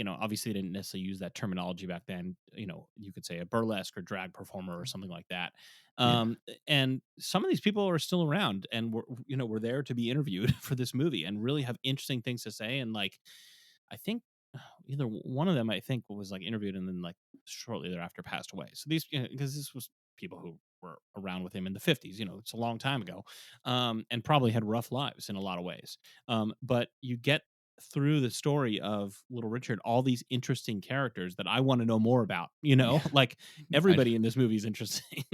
Obviously they didn't necessarily use that terminology back then. You could say a burlesque or drag performer or something like that. And some of these people are still around and were there to be interviewed for this movie and really have interesting things to say. And like, I think either one of them, I think, was like interviewed and then like shortly thereafter passed away. So these, because this was people who were around with him in the 50s, it's a long time ago, and probably had rough lives in a lot of ways. But you get through the story of Little Richard all these interesting characters that I want to know more about. Like everybody in this movie is interesting.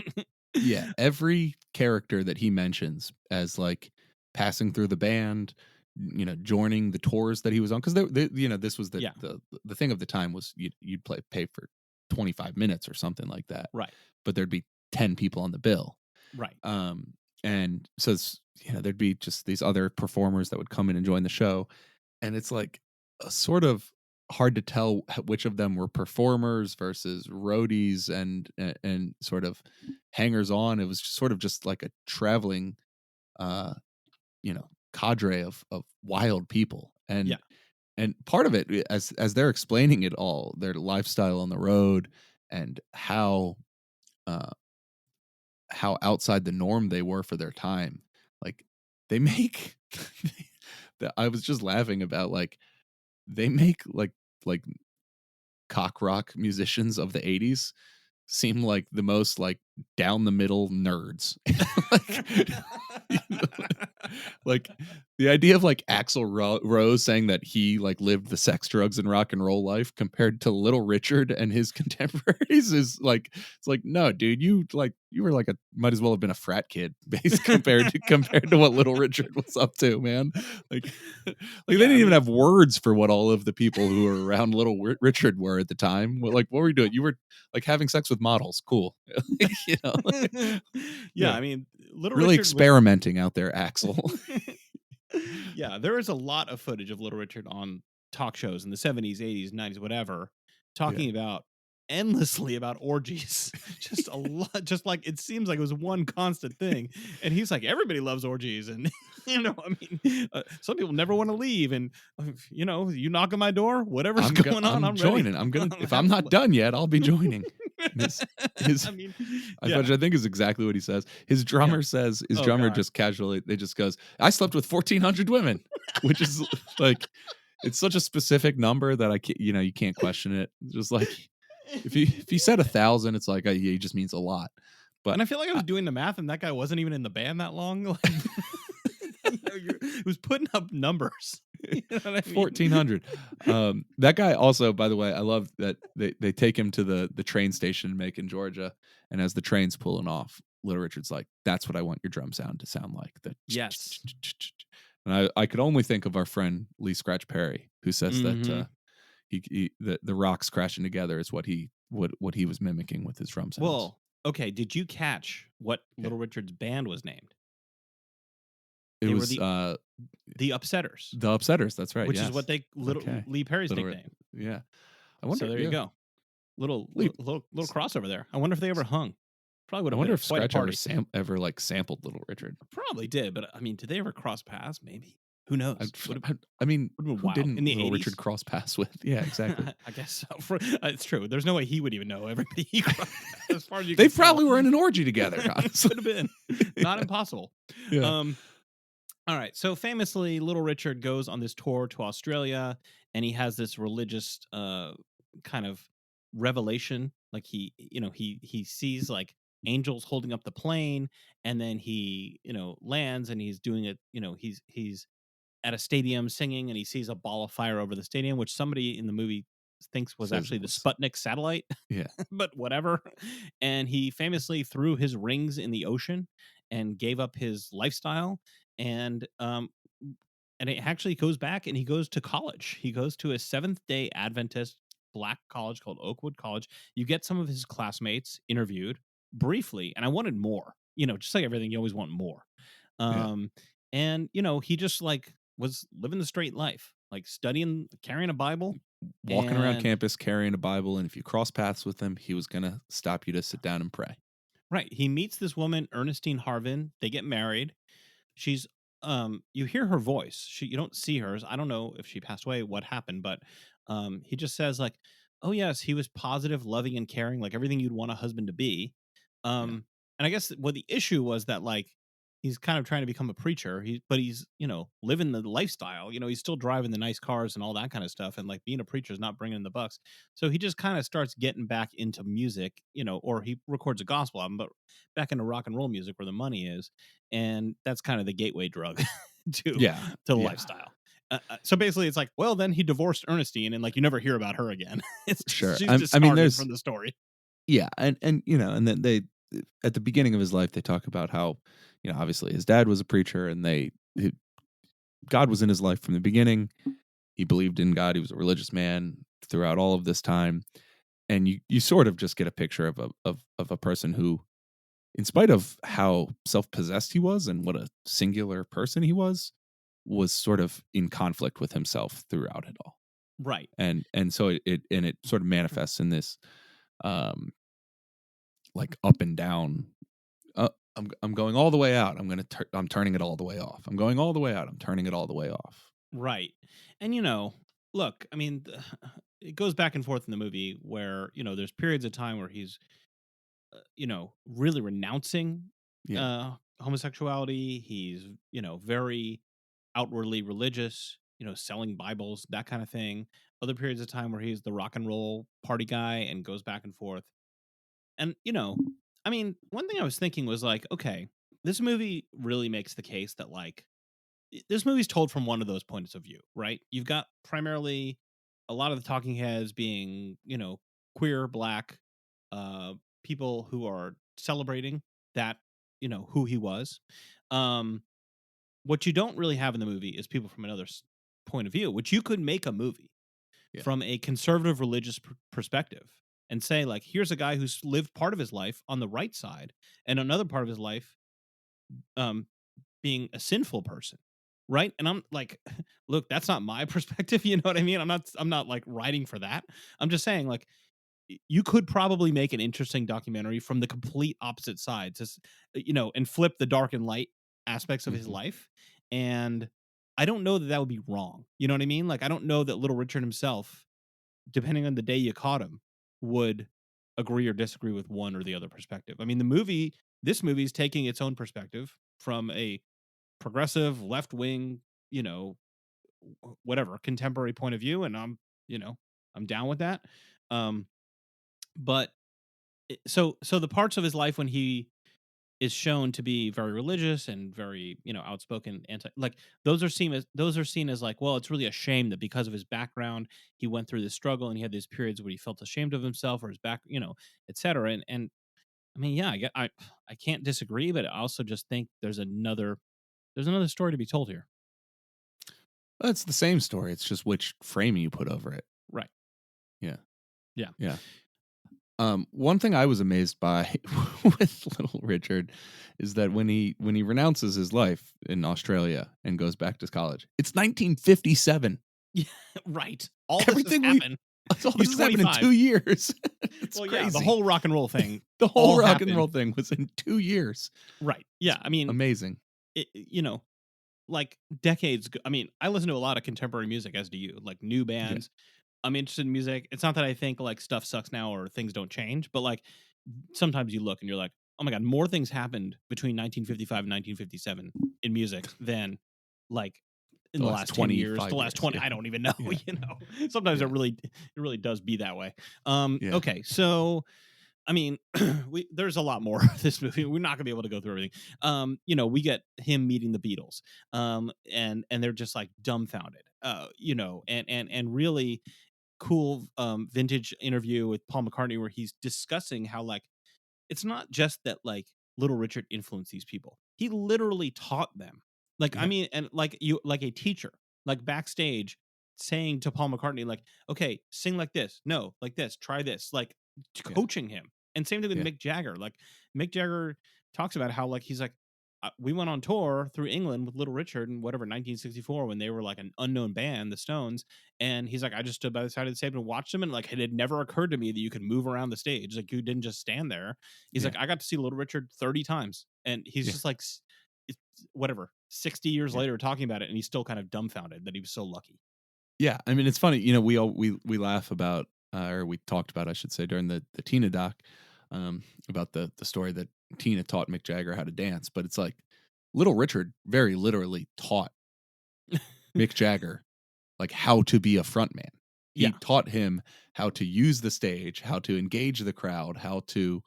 Yeah, every character that he mentions as like passing through the band, joining the tours that he was on, because this was the thing of the time was you'd pay for 25 minutes or something like that, Right. But there'd be 10 people on the bill, Right. And so there'd be just these other performers that would come in and join the show, and it's like a sort of hard to tell which of them were performers versus roadies and sort of hangers on. It was sort of just like a traveling cadre of wild people. And part of it, as they're explaining it all, their lifestyle on the road and how outside the norm they were for their time, like they make I was just laughing about, like, they make like cock rock musicians of the 80s seem like the most like down the middle nerds. Like the idea of like Axl Rose saying that he like lived the sex, drugs, and rock and roll life compared to Little Richard and his contemporaries is like, it's like, no, dude, you were like might as well have been a frat kid compared to what Little Richard was up to, man. Like they didn't even have words for what all of the people who were around Little Richard were at the time. Like, what were you doing? You were like having sex with models. Cool. I mean, Little really Richard experimenting out there, Axl. Yeah, there is a lot of footage of Little Richard on talk shows in the 70s, 80s, 90s, whatever, talking about endlessly about orgies. Just a lot, just like it seems like it was one constant thing. And he's like, everybody loves orgies. And, some people never want to leave. And, you knock on my door, whatever's going on, I'm joining. ready. I'm going to, if I'm not done yet, I'll be joining. Which I think is exactly what he says. His drummer says, just casually, they just goes, I slept with 1,400 women, which is like, it's such a specific number that I can't, you can't question it. Just like, if he said 1,000, it's like, he just means a lot. But and I feel like I was doing the math, and that guy wasn't even in the band that long. Like, he was putting up numbers. You know what I mean? 1,400. That guy also, by the way, I love that they take him to the train station in Macon, Georgia, and as the train's pulling off, Little Richard's like, "That's what I want your drum sound to sound like." Yes. And I could only think of our friend Lee Scratch Perry, who says that the rocks crashing together is what he was mimicking with his drum sounds. Well, Okay, did you catch what Yeah. Little Richard's band was named? It They were was the Upsetters, the Upsetters. That's right. which is what Yes. they Okay. Lee Perry's Little Ri- nickname. yeah. I So wonder. there you Yeah. go. Little Leap. little crossover there. I wonder if they ever hung. Probably would I have been wonder if quite a Scratch ever party. ever like sampled Little Richard. Probably did, but I mean, did they ever cross paths? Maybe. Who knows? I mean, Would've been who wild. didn't In the Little 80s? Richard cross paths with? Yeah, exactly. I guess so. It's true. There's no way he would even know everybody he crossed. As far as you They can tell. probably were in an orgy together. Honestly, Could have been. Not impossible. Yeah. All right. So famously, Little Richard goes on this tour to Australia, and he has this religious kind of revelation. Like he sees like angels holding up the plane, and then he lands, and he's doing it. He's at a stadium singing, and he sees a ball of fire over the stadium, which somebody in the movie thinks was Says actually it the was- Sputnik satellite. Yeah. But whatever. And he famously threw his rings in the ocean and gave up his lifestyle. And it actually goes back, and he goes to college. He goes to a Seventh-day Adventist black college called Oakwood College. You get some of his classmates interviewed briefly, and I wanted more. Just like everything, you always want more. And he just like was living the straight life, like studying, carrying a Bible, Walking around and- campus carrying a Bible, and if you cross paths with him, he was gonna stop you to sit down and pray. Right. He meets this woman, Ernestine Harvin. They get married. She's you hear her voice. You don't see hers. I don't know if she passed away, what happened, but he just says like, "Oh yes, he was positive, loving, and caring, like everything you'd want a husband to be." And I guess what the issue was that like he's kind of trying to become a preacher. But he's living the lifestyle. He's still driving the nice cars and all that kind of stuff. And like being a preacher is not bringing in the bucks. So he just kind of starts getting back into music, or he records a gospel album, but back into rock and roll music where the money is. And that's kind of the gateway drug to the lifestyle. So basically, it's like, well, then he divorced Ernestine, and like you never hear about her again. It's Sure. she's I mean, discarded there's from the story. Yeah, and and then they at the beginning of his life they talk about how obviously his dad was a preacher, and God was in his life from the beginning. He believed in God. He was a religious man throughout all of this time, and you sort of just get a picture of a person who, in spite of how self-possessed he was and what a singular person he was sort of in conflict with himself throughout it all. Right. And so it sort of manifests in this like up and down. I'm going all the way out. I'm turning it all the way off. I'm going all the way out. I'm turning it all the way off. Right. And look, I mean, it goes back and forth in the movie where there's periods of time where he's really renouncing homosexuality. He's very outwardly religious, selling Bibles, that kind of thing. Other periods of time where he's the rock and roll party guy and goes back and forth. And I mean, one thing I was thinking was like, okay, this movie really makes the case that like this movie's told from one of those points of view, right? You've got primarily a lot of the talking heads being, queer, black, people who are celebrating that, who he was. What you don't really have in the movie is people from another point of view, which you could make a movie from a conservative religious perspective and say like, here's a guy who's lived part of his life on the right side and another part of his life being a sinful person. Right. And I'm like, look, that's not my perspective. You know what I mean? I'm not like writing for that. I'm just saying like, you could probably make an interesting documentary from the complete opposite sides, and flip the dark and light aspects of his life. And I don't know that would be wrong. You know what I mean? Like, I don't know that Little Richard himself, depending on the day you caught him, would agree or disagree with one or the other perspective. I mean, this movie is taking its own perspective from a progressive left-wing, whatever contemporary point of view. And I'm down with that. But so the parts of his life when he is shown to be very religious and very outspoken like those are seen as like, well, it's really a shame that because of his background he went through this struggle and he had these periods where he felt ashamed of himself or his back, etc. And I mean, yeah, I can't disagree, but I also just think there's another story to be told here. It's the same story. It's just which frame you put over it. Right. Yeah. Yeah. Yeah. One thing I was amazed by with Little Richard is that when he renounces his life in Australia and goes back to college, it's 1957. Yeah, right. All this has Everything happened. all this He's has happened in 25. 2 years. It's Well, crazy. yeah, the whole rock and roll thing. The whole all rock happened. and roll thing was in 2 years. Right. Yeah. I mean, Amazing. like decades ago. I mean, I listen to a lot of contemporary music, as do you, like new bands. I'm interested in music. It's not that I think like stuff sucks now or things don't change, but like sometimes you look and you're like, oh my God, more things happened between 1955 and 1957 in music than like in the last 10 years, the last 20, I don't even know, sometimes it really does be that way. Okay. So, I mean, there's a lot more of this movie. We're not gonna be able to go through everything. We get him meeting the Beatles, and they're just like dumbfounded, and really cool vintage interview with Paul McCartney where he's discussing how like it's not just that like Little Richard influenced these people. He literally taught them. Like, I mean, and like like a teacher, like backstage saying to Paul McCartney, like, okay, sing like this. No, like this, try this, like coaching him. And same thing with Mick Jagger. Like Mick Jagger talks about how like he's like, we went on tour through England with Little Richard in whatever 1964 when they were like an unknown band, the Stones. And he's like, I just stood by the side of the stage and watched them, and like it had never occurred to me that you could move around the stage. Like you didn't just stand there. He's like, I got to see Little Richard 30 times, and he's just like, whatever, 60 years later talking about it, and he's still kind of dumbfounded that he was so lucky. Yeah, I mean, it's funny. You know, we laugh about, or we talked about, I should say, during the Tina doc, about the story that Tina taught Mick Jagger how to dance, but it's like Little Richard very literally taught Mick Jagger like how to be a frontman. He taught him how to use the stage, how to engage the crowd, how to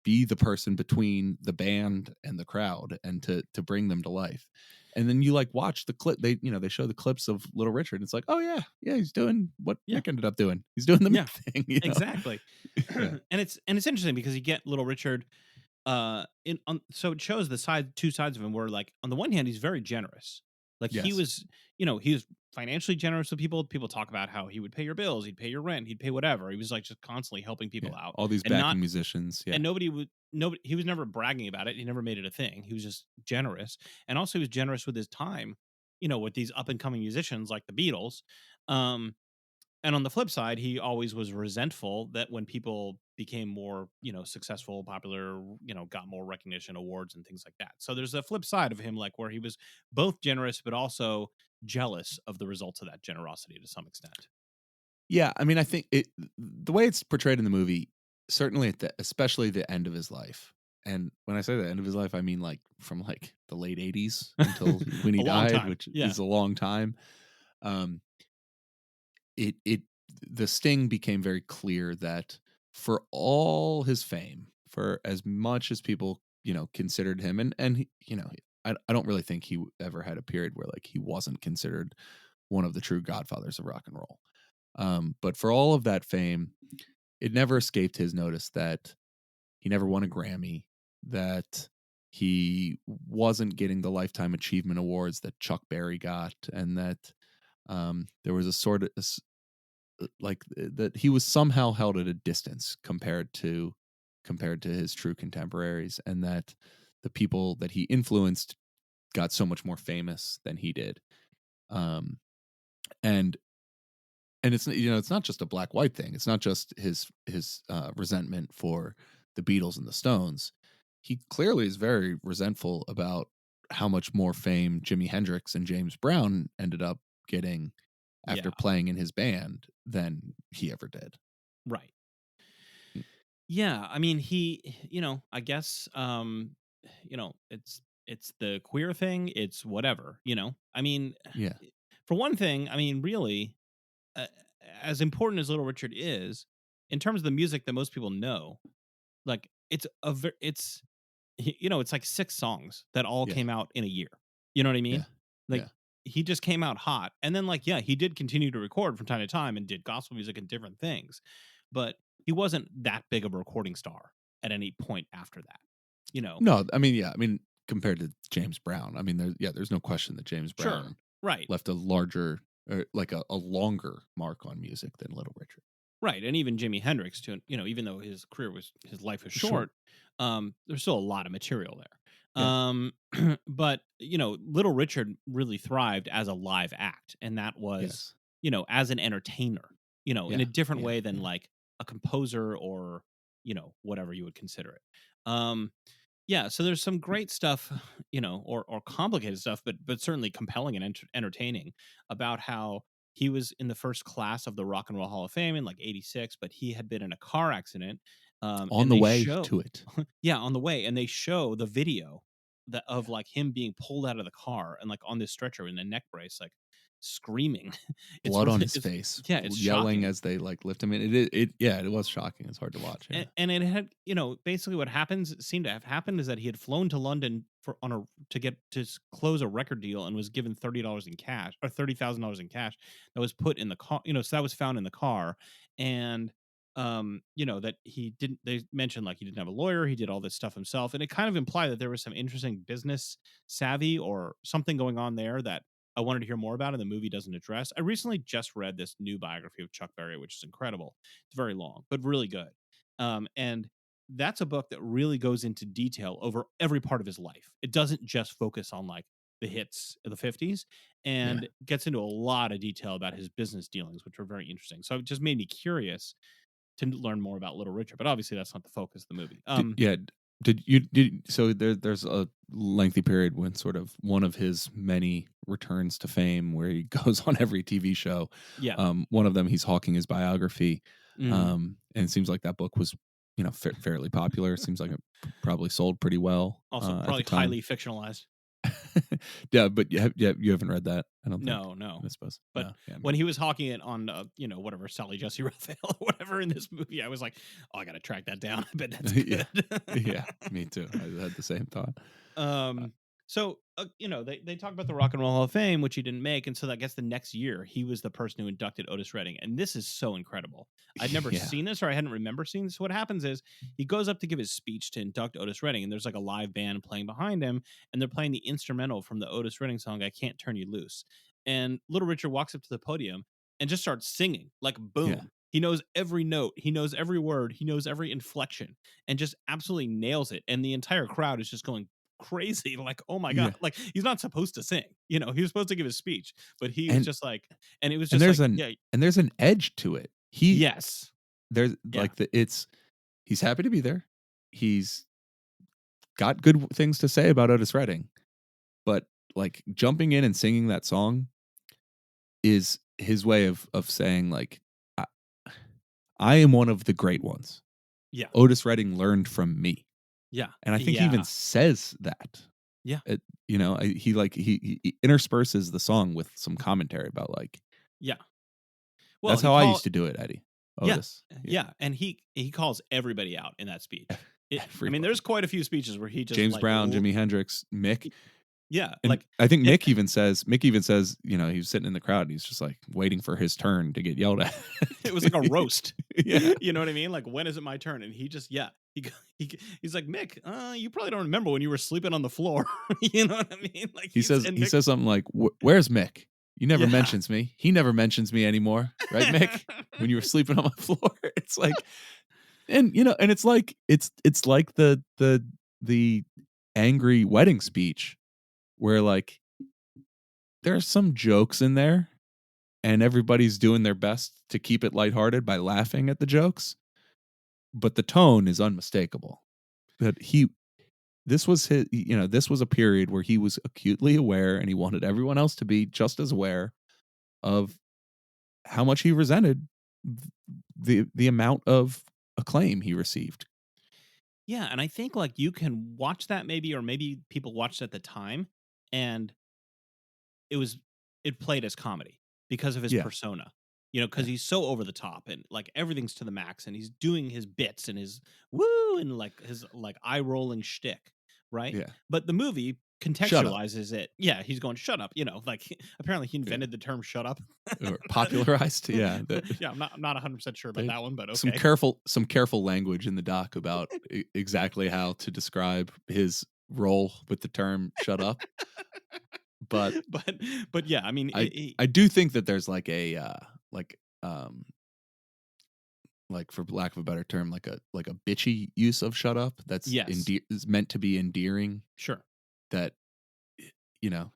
be the person between the band and the crowd, and to bring them to life. And then you like watch the clip. They show the clips of Little Richard. And it's like, oh yeah, he's doing what Mick ended up doing. He's doing the Mick thing. Exactly. And it's interesting because you get Little Richard. So it shows the two sides of him where like on the one hand he's very generous, like he was financially generous with people. People talk about how he would pay your bills, he'd pay your rent, he'd pay whatever. He was like just constantly helping people out, all these backing musicians, and nobody he was never bragging about it. He never made it a thing. He was just generous, and also he was generous with his time, with these up and coming musicians like the Beatles. And on the flip side, he always was resentful that when people became more, successful, popular, got more recognition, awards, and things like that. So there's a flip side of him, like where he was both generous, but also jealous of the results of that generosity to some extent. Yeah, I mean, I think the way it's portrayed in the movie, certainly especially the end of his life. And when I say the end of his life, I mean like from like the late 80s until when he died, which is a long time. The sting became very clear that for all his fame, for as much as people, considered him, and he, I don't really think he ever had a period where like he wasn't considered one of the true godfathers of rock and roll. But for all of that fame, it never escaped his notice that he never won a Grammy, that he wasn't getting the Lifetime Achievement Awards that Chuck Berry got, and that there was a sort of like that he was somehow held at a distance compared to his true contemporaries, and that the people that he influenced got so much more famous than he did. And it's it's not just a black white thing. It's not just his resentment for the Beatles and the Stones. He clearly is very resentful about how much more fame Jimi Hendrix and James Brown ended up getting after playing in his band than he ever did. Right. Yeah, I mean, he, I guess, it's the queer thing. It's whatever, I mean, for one thing, I mean, really, as important as Little Richard is, in terms of the music that most people know, like it's like 6 songs that all came out in a year. You know what I mean? He just came out hot. And then he did continue to record from time to time and did gospel music and different things. But he wasn't that big of a recording star at any point after that. No, I mean, compared to James Brown, I mean, there's no question that James Brown left a larger, or like a longer mark on music than Little Richard. Right, and even Jimi Hendrix too, even though his life was Short. short, there's still a lot of material there. Yeah. But, Little Richard really thrived as a live act, and that was, Yes. as an entertainer, in a Yeah. different Yeah. way than Yeah. like a composer or, whatever you would consider it. Um, yeah, so there's some great stuff, or complicated stuff, but certainly compelling and entertaining about how he was in the first class of the Rock and Roll Hall of Fame in like '86, but he had been in a car accident, On and the they way show, to it. yeah, on the way, and they show the video of like him being pulled out of the car and like on this stretcher in a neck brace, like screaming. It's Blood on really, his face, yeah, it's yelling shocking. as they like lift him in. It was shocking. It's hard to watch. Yeah. And it had, basically what seemed to have happened is that he had flown to London to get close a record deal and was given $30 in cash, or $30,000 in cash, that was put in the car. So that was found in the car. And that he didn't, they mentioned like he didn't have a lawyer, he did all this stuff himself, and it kind of implied that there was some interesting business savvy or something going on there that I wanted to hear more about, and the movie doesn't address. I recently just read this new biography of Chuck Berry, which is incredible. It's very long, but really good. And that's a book that really goes into detail over every part of his life. It doesn't just focus on like the hits of the '50s, Yeah. and gets into a lot of detail about his business dealings, which were very interesting. So it just made me curious to learn more about Little Richard, but obviously that's not the focus of the movie. Yeah. Did so there's a lengthy period when sort of one of his many returns to fame where he goes on every TV show. Yeah. One of them he's hawking his biography. Mhm. And it seems like that book was, fairly popular. It seems like it probably sold pretty well Also, at the probably time. highly fictionalized. Yeah, but you haven't read that, I don't think. No. I suppose. But No, yeah, when he was hawking it on, whatever, Sally Jesse Raphael or whatever in this movie, I was like, oh, I got to track that down. I bet that's yeah, good. yeah, me too. I had the same thought. Um, so they talk about the Rock and Roll Hall of Fame, which he didn't make, and so I guess the next year he was the person who inducted Otis Redding, and this is so incredible. I'd never Yeah, seen this, or I hadn't remember seeing this. What happens is he goes up to give his speech to induct Otis Redding, and there's like a live band playing behind him, and they're playing the instrumental from the Otis Redding song "I Can't Turn You Loose," and Little Richard walks up to the podium and just starts singing like yeah, boom. He knows every note, he knows every word, he knows every inflection, and just absolutely nails it. And the entire crowd is just going crazy, like, oh my yeah. god, like he's not supposed to sing, he was supposed to give his speech, but he was And just like, and it was and just there's like, an yeah. and there's an edge to it. Yes. There's Yeah. like he's happy to be there. He's got good things to say about Otis Redding, but like jumping in and singing that song is his way of saying like I, I am one of the great ones. Yeah. Otis Redding learned from me. Yeah. And I think he even says that. Yeah. He intersperses the song with some commentary about like, Yeah. Well, that's how I used to do it, Eddie. Yeah. Otis. Yeah. And he calls everybody out in that speech. I mean, Everybody. there's quite a few speeches where he just James like, Brown, Jimi Hendrix, Mick. Yeah. And Like I think and- Mick even says, he was sitting in the crowd and he's just like waiting for his turn to get yelled at. it was like a roast. Yeah. You know what I mean? Like, when is it my turn? And he just, he's like, Mick, you probably don't remember when you were sleeping on the floor. You know what I mean? Like He says something like, "Where's Mick? You never Yeah. mentions me. He never mentions me anymore, right, Mick? When you were sleeping on my floor." It's like, and it's like the angry wedding speech where like there's some jokes in there, and everybody's doing their best to keep it lighthearted by laughing at the jokes, but the tone is unmistakable. That this was a period where he was acutely aware, and he wanted everyone else to be just as aware of how much he resented the amount of acclaim he received. Yeah, and I think like you can watch that maybe, or maybe people watched at the time, and it played as comedy because of his Yeah. persona. Because he's so over the top and like everything's to the max, and he's doing his bits and his woo and like his like eye rolling shtick, right? Yeah. But the movie contextualizes it. Yeah, he's going, shut up. Like apparently he invented the term "shut up." Or popularized. Yeah. Yeah, I'm not 100% sure about that one, but okay. Some careful language in the doc about exactly how to describe his role with the term "shut up." But but yeah, I mean, I do think that there's like a like for lack of a better term, like a bitchy use of shut up that's Yes. is meant to be endearing. Sure. That you know,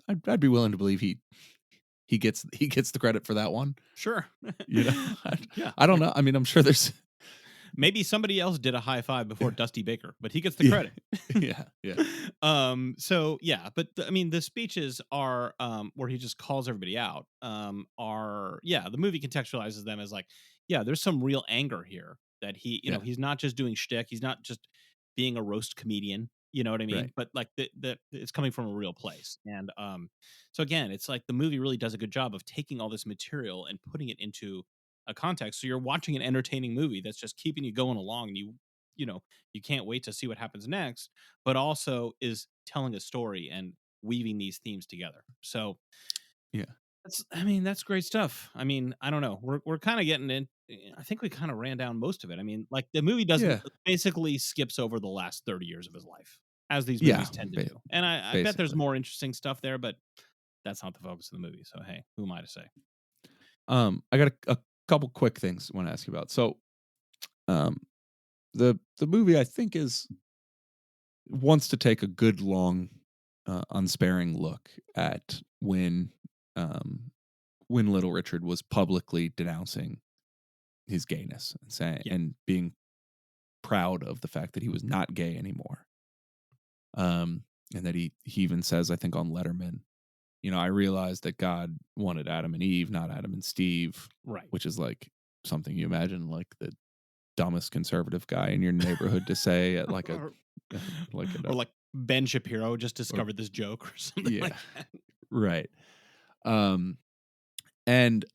I'd be willing to believe he gets the credit for that one. Sure. You know, Yeah. I don't know. I mean, I'm sure there's Maybe somebody else did a high five before Dusty Baker, but he gets the yeah, credit. yeah. So yeah, but I mean, the speeches are where he just calls everybody out. Are yeah, the movie contextualizes them as like, yeah, there's some real anger here that he, Yeah. he's not just doing shtick. He's not just being a roast comedian. You know what I mean? Right. But like that it's coming from a real place. And so again, it's like the movie really does a good job of taking all this material and putting it into a context. So you're watching an entertaining movie that's just keeping you going along, and you know you can't wait to see what happens next, but also is telling a story and weaving these themes together. So Yeah. that's great stuff. I mean, I don't know. We're kind of getting in. I think we kind of ran down most of it. I mean, like the movie doesn't Yeah. basically skips over the last 30 years of his life, as these Yeah. movies tend to do. And I bet there's Basically. more interesting stuff there, but that's not the focus of the movie. So hey, who am I to say? I got a couple quick things I want to ask you about. So, the movie I think wants to take a good long, unsparing look at when Little Richard was publicly denouncing his gayness and saying Yeah. and being proud of the fact that he was not gay anymore. And that he even says, I think on Letterman, I realized that God wanted Adam and Eve, not Adam and Steve, Right. which is like something you imagine like the dumbest conservative guy in your neighborhood to say at like a or or like Ben Shapiro just discovered this joke or something like that. Right. And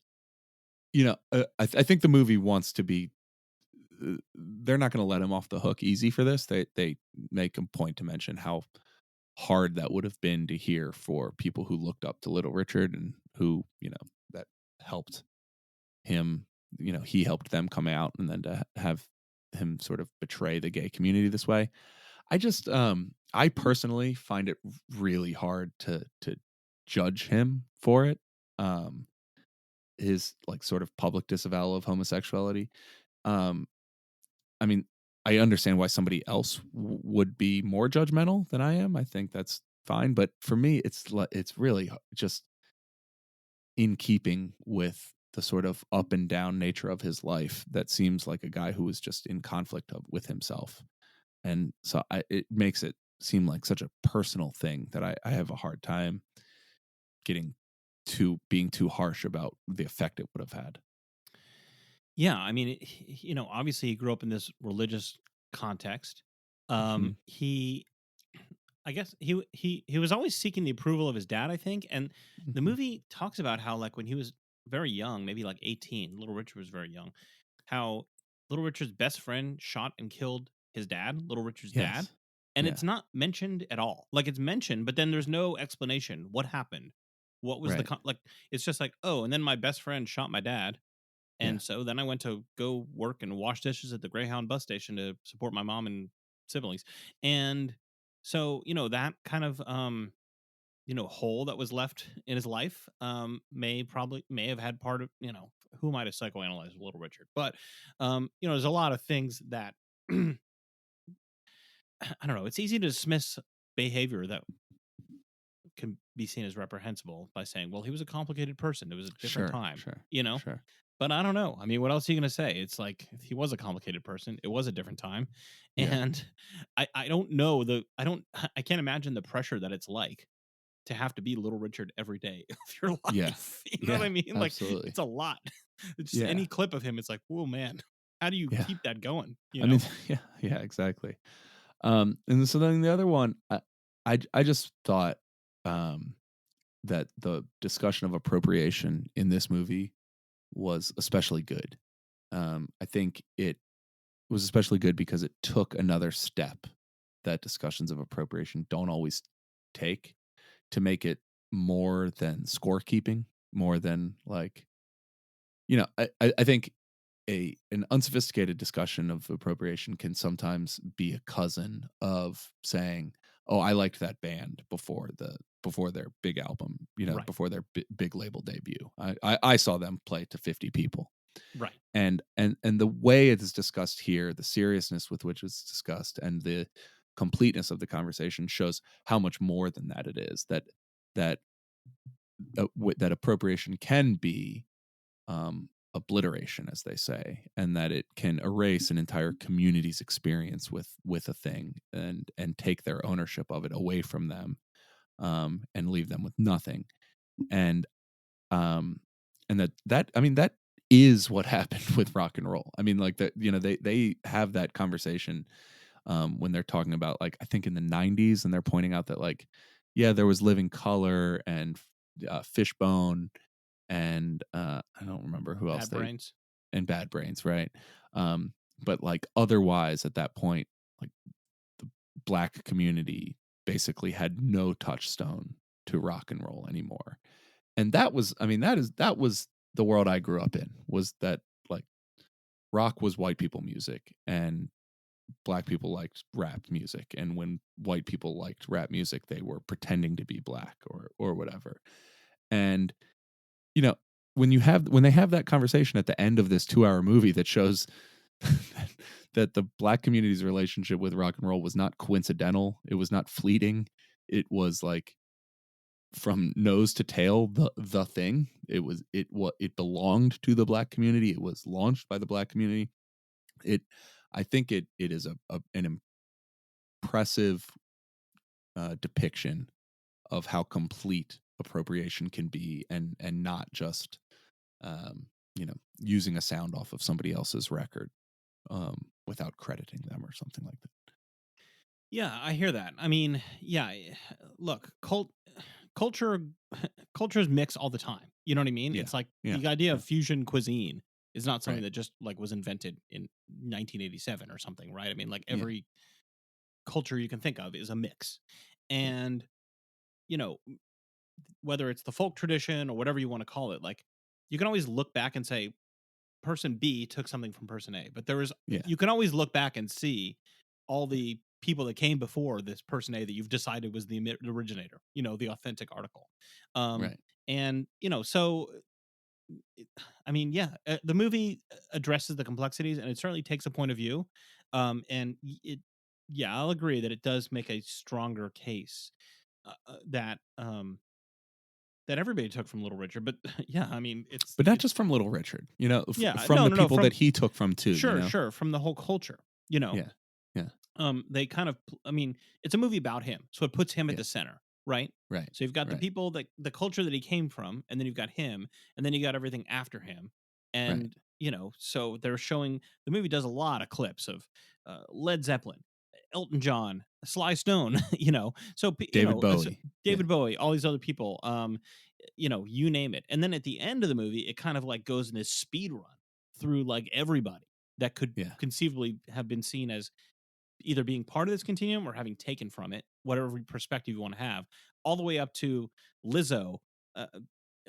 I think the movie wants to be. They're not going to let him off the hook easy for this. They make a point to mention how hard that would have been to hear for people who looked up to Little Richard and who that helped him. He helped them come out, and then to have him sort of betray the gay community this way. I personally find it really hard to judge him for it. His like sort of public disavowal of homosexuality. I mean, I understand why somebody else would be more judgmental than I am. I think that's fine, but for me, it's really just in keeping with the sort of up and down nature of his life. That seems like a guy who was just in conflict with himself, and so it makes it seem like such a personal thing that I have a hard time being too harsh about the effect it would have had. Yeah, I mean, obviously he grew up in this religious context. Mhm. He, I guess he was always seeking the approval of his dad, I think. And the Mhm. movie talks about how, like, when he was very young, maybe like 18, Little Richard was very young, how Little Richard's best friend shot and killed his dad, Little Richard's dad. Yes. And Yeah. it's not mentioned at all. Like, it's mentioned, but then there's no explanation. What happened? What was Right. like, it's just like, oh, and then my best friend shot my dad. Yeah. And so then I went to go work and wash dishes at the Greyhound bus station to support my mom and siblings. And so, that kind of hole that was left in his life may have had part of, who am I to psychoanalyze Little Richard? But there's a lot of things that I don't know, it's easy to dismiss behavior that can be seen as reprehensible by saying, well, he was a complicated person. It was a different Sure. time, Sure. you know? Sure. But I don't know. I mean, what else are you going to say? It's like he was a complicated person. It was a different time. Yeah. And I don't know I can't imagine the pressure that it's like to have to be Little Richard every day of your Yeah. life. You know what I mean? Like Absolutely. it's a lot. It's just Yeah. any clip of him. It's like, whoa, man, how do you Yeah. keep that going? I mean, yeah, exactly. And so then the other one, I just thought that the discussion of appropriation in this movie was especially good. I think it was especially good because it took another step that discussions of appropriation don't always take to make it more than scorekeeping, more than like, I think an unsophisticated discussion of appropriation can sometimes be a cousin of saying, "Oh, I liked that band before their big album, Right. before their big label debut. I saw them play to 50 people." Right. And the way it is discussed here, the seriousness with which it's discussed, and the completeness of the conversation shows how much more than that it is. That that appropriation can be obliteration, as they say, and that it can erase an entire community's experience with a thing and take their ownership of it away from them, and leave them with nothing. And that I mean, that is what happened with rock and roll. I mean, like that, they have that conversation when they're talking about, like, I think in the 90s, and they're pointing out that, like, yeah, there was Living Color and Fishbone, and I don't remember who else Bad Brains. and Bad Brains, right? But like otherwise at that point, like the black community basically had no touchstone to rock and roll anymore. And that was, I mean, that was the world I grew up in, was that, like, rock was white people music and black people liked rap music. And when white people liked rap music, they were pretending to be black or whatever. And when they have that conversation at the end of this 2-hour movie that shows that the black community's relationship with rock and roll was not coincidental, it was not fleeting, it was like from nose to tail the thing. It belonged to the black community. It was launched by the black community. I think it is an impressive depiction of how complete appropriation can be, and not just using a sound off of somebody else's record without crediting them or something like that. Yeah, I hear that. I mean, yeah, look, cultures mix all the time. You know what I mean? Yeah, It's like yeah, the idea yeah. of fusion cuisine is not something Right. that just like was invented in 1987 or something, right? I mean, like Yeah. every culture you can think of is a mix. And whether it's the folk tradition or whatever you want to call it, like you can always look back and say person B took something from person A, but Yeah. you can always look back and see all the people that came before this person A that you've decided was the originator, the authentic article. Right. And, so, I mean, yeah, the movie addresses the complexities and it certainly takes a point of view. Yeah, I'll agree that it does make a stronger case that everybody took from Little Richard. But yeah, I mean, But not just from Little Richard, yeah, from the people that he took from too. Sure, from the whole culture, Yeah. Yeah. they kind of, I mean, it's a movie about him, so it puts him at Yeah. the center, right? Right. So you've got the Right. people that the culture that he came from, and then you've got him, and then you got everything after him, and so they're showing the movie does a lot of clips of Led Zeppelin, Elton John, Sly Stone, so David Bowie. David Bowie, all these other people, you name it, and then at the end of the movie, it kind of like goes in this speed run through like everybody that could conceivably have been seen as either being part of this continuum or having taken from it, whatever perspective you want to have, all the way up to Lizzo,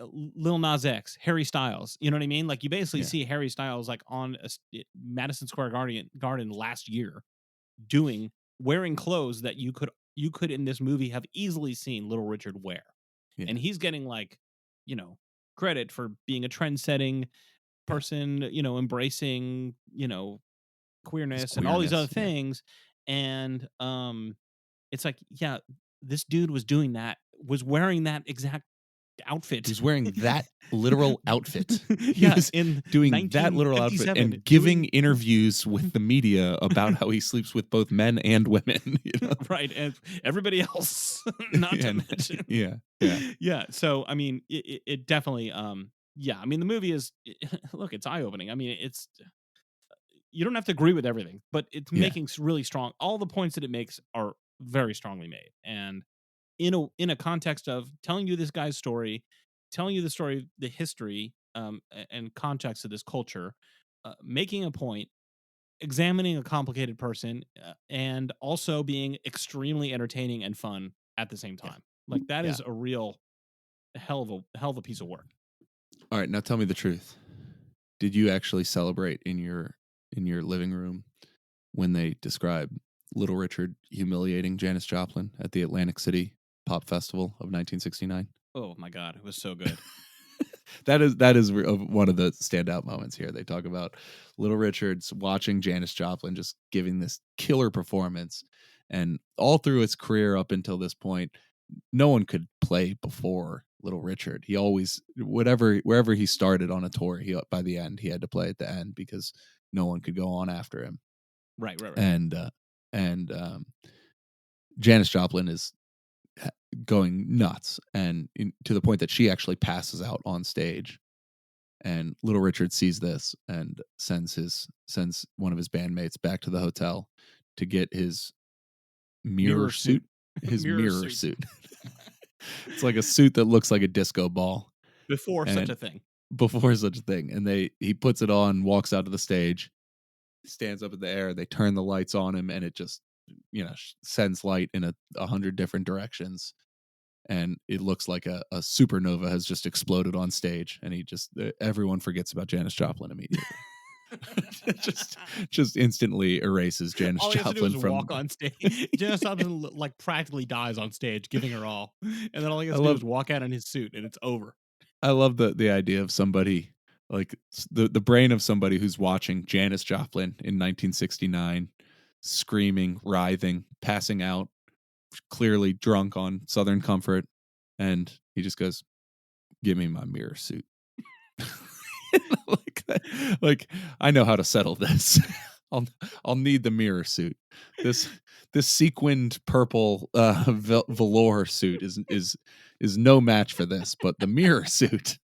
Lil Nas X, Harry Styles. You know what I mean? Like you basically see Harry Styles like on Madison Square Garden last year, wearing clothes that you could in this movie have easily seen Little Richard wear, and he's getting like, credit for being a trend-setting person, embracing, queerness and all these other things. And it's like, yeah, this dude was wearing that exact outfit. He's wearing that literal outfit. Yeah, He's in doing that literal outfit and giving interviews with the media about how he sleeps with both men and women. Right, and everybody else, not to mention. Yeah. So I mean, it definitely, yeah. I mean, the movie is look, it's eye opening. I mean, you don't have to agree with everything, but it's making really strong. All the points that it makes are very strongly made, and in a context of telling you this guy's story, telling you the story, the history, and context of this culture, making a point, examining a complicated person, and also being extremely entertaining and fun at the same time. Like that is a real hell of a piece of work. All right, now tell me the truth. Did you actually celebrate in your living room when they describe Little Richard humiliating Janis Joplin at the Atlantic City Pop Festival of 1969? Oh my God, it was so good. that is one of the standout moments here. They talk about Little Richard's watching Janis Joplin just giving this killer performance, and all through his career up until this point, no one could play before Little Richard. He always, wherever he started on a tour, by the end he had to play at the end because no one could go on after him. Right. And Janis Joplin is going nuts, and to the point that she actually passes out on stage. And Little Richard sees this and sends one of his bandmates back to the hotel to get his mirror suit. His mirror suit. It's like a suit that looks like a disco ball. Before such a thing. And he puts it on, walks out to the stage, stands up in the air, they turn the lights on him, and it just, sends light in 100 different directions. And it looks like a supernova has just exploded on stage, and everyone forgets about Janis Joplin immediately. just instantly erases Janis Joplin. All he has to do is from walk on stage. Janis Joplin practically dies on stage, giving her all, and then all he has to do is walk out in his suit, and it's over. I love the idea of somebody like the brain of somebody who's watching Janis Joplin in 1969, screaming, writhing, passing out, clearly drunk on Southern Comfort, and he just goes, "Give me my mirror suit." like I know how to settle this. I'll need the mirror suit. This sequined purple velour suit is no match for this, but the mirror suit.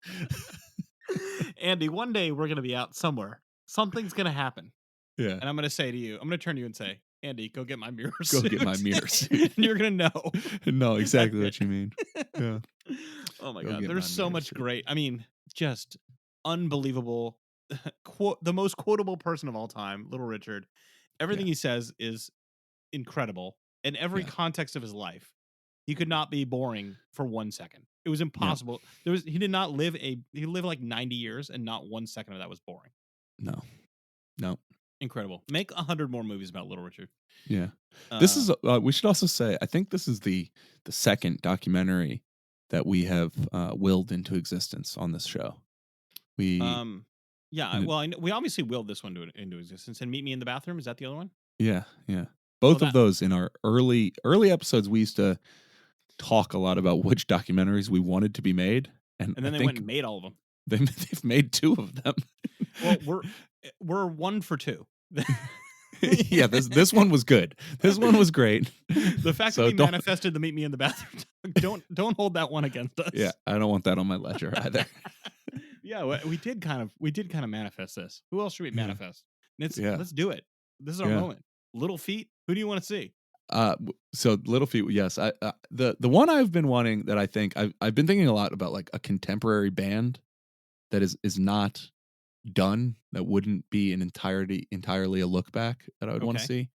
Andy, one day we're gonna be out somewhere. Something's gonna happen. Yeah. And I'm gonna say to you, I'm gonna turn to you and say, Andy, go get my mirror suit. Go get my mirror suit. And you're gonna know. Know exactly what you mean. Yeah. Oh my God. There's so much great. I mean, just unbelievable. The most quotable person of all time, Little Richard. Everything he says is incredible. In every context of his life, he could not be boring for 1 second. It was impossible. He did not live he lived like 90 years, and not 1 second of that was boring. No. Incredible. Make 100 more movies about Little Richard. Yeah. This is we should also say, I think this is the second documentary that we have willed into existence on this show. We we obviously willed this one into existence. And Meet Me in the Bathroom, is that the other one? Yeah. Both of those in our early episodes, we used to talk a lot about which documentaries we wanted to be made, and then they went and made all of them. They've made 2 of them. Well, we're 1 for 2. Yeah, this one was good. This one was great. The fact that we manifested the Meet Me in the Bathroom, don't hold that one against us. Yeah, I don't want that on my ledger either. Yeah, we did kind of manifest this. Who else should we manifest? Let's do it. This is our moment. Little Feat. Who do you want to see? So Little Feat, yes. The one I've been wanting, that I think I've been thinking a lot about, like a contemporary band that is not done, that wouldn't be an entirely a look back, that I would want to see.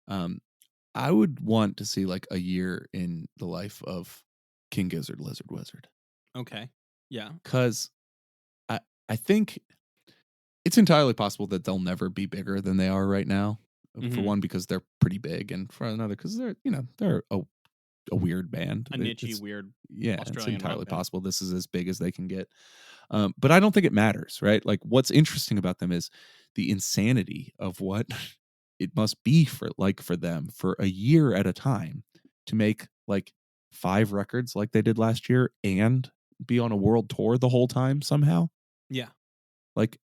I would want to see like a year in the life of King Gizzard, Lizard Wizard. Okay. Yeah. Because I think it's entirely possible that they'll never be bigger than they are right now. Mm-hmm. For one, because they're pretty big, and for another, because they're a weird band, a niche-y, weird. Yeah, Australian, it's entirely possible this is as big as they can get. But I don't think it matters, right? Like, what's interesting about them is the insanity of what it must be for them for a year at a time to make like 5 records like they did last year and be on a world tour the whole time somehow. Yeah. Like,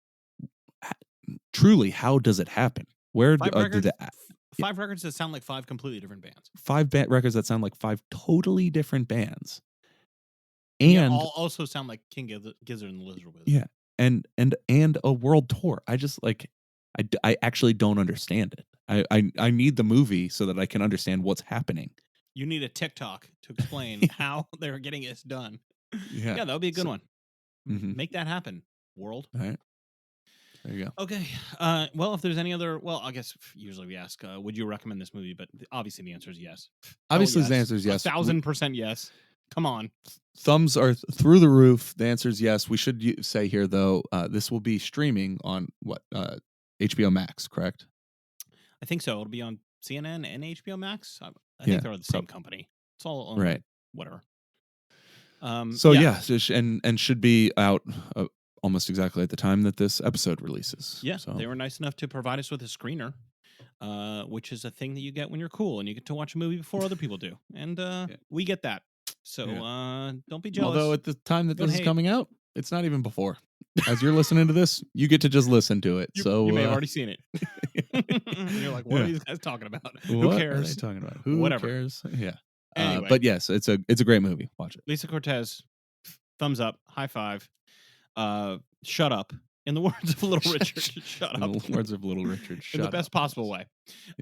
truly, how does it happen? Where do the 5 records that sound like 5 completely different bands. 5 records that sound like 5 totally different bands. And all also sound like King Gizzard and the Lizard Wizard. Yeah. And a world tour. I just like I actually don't understand it. I need the movie so that I can understand what's happening. You need a TikTok to explain how they're getting this done. Yeah, that would be a good one. Mm-hmm. Make that happen, world. All right. There you go. Okay. Well, if there's any other, I guess usually we ask, would you recommend this movie? But obviously the answer is yes. Obviously the answer is yes. 1,000% yes. Come on. Thumbs are through the roof. The answer is yes. We should say here, though, this will be streaming on HBO Max, correct? I think so. It'll be on CNN and HBO Max. I think they're the same company. It's all on whatever. And should be out almost exactly at the time that this episode releases. Yeah, so. They were nice enough to provide us with a screener, which is a thing that you get when you're cool and you get to watch a movie before other people do. And we get that. So don't be jealous. Although at the time that this is coming out, it's not even before. As you're listening to this, you get to just listen to it. You may have already seen it. You're like, what are these guys talking about? Who cares? What are they talking about? Who cares? Yeah. Anyway. But yes, it's a great movie. Watch it. Lisa Cortes, thumbs up, high five. Shut up. In the words of Little Richard, shut up. In the words of Little Richard, shut up. In the best possible way.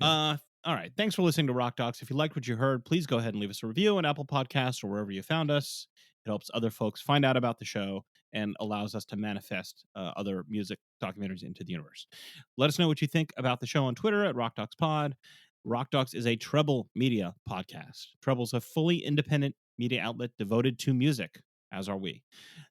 Yeah. All right. Thanks for listening to Rock Docs. If you liked what you heard, please go ahead and leave us a review on Apple Podcasts or wherever you found us. It helps other folks find out about the show and allows us to manifest other music documentaries into the universe. Let us know what you think about the show on Twitter at Rock Docs Pod. Rock Docs is a Treble media podcast. Treble's a fully independent media outlet devoted to music, as are we.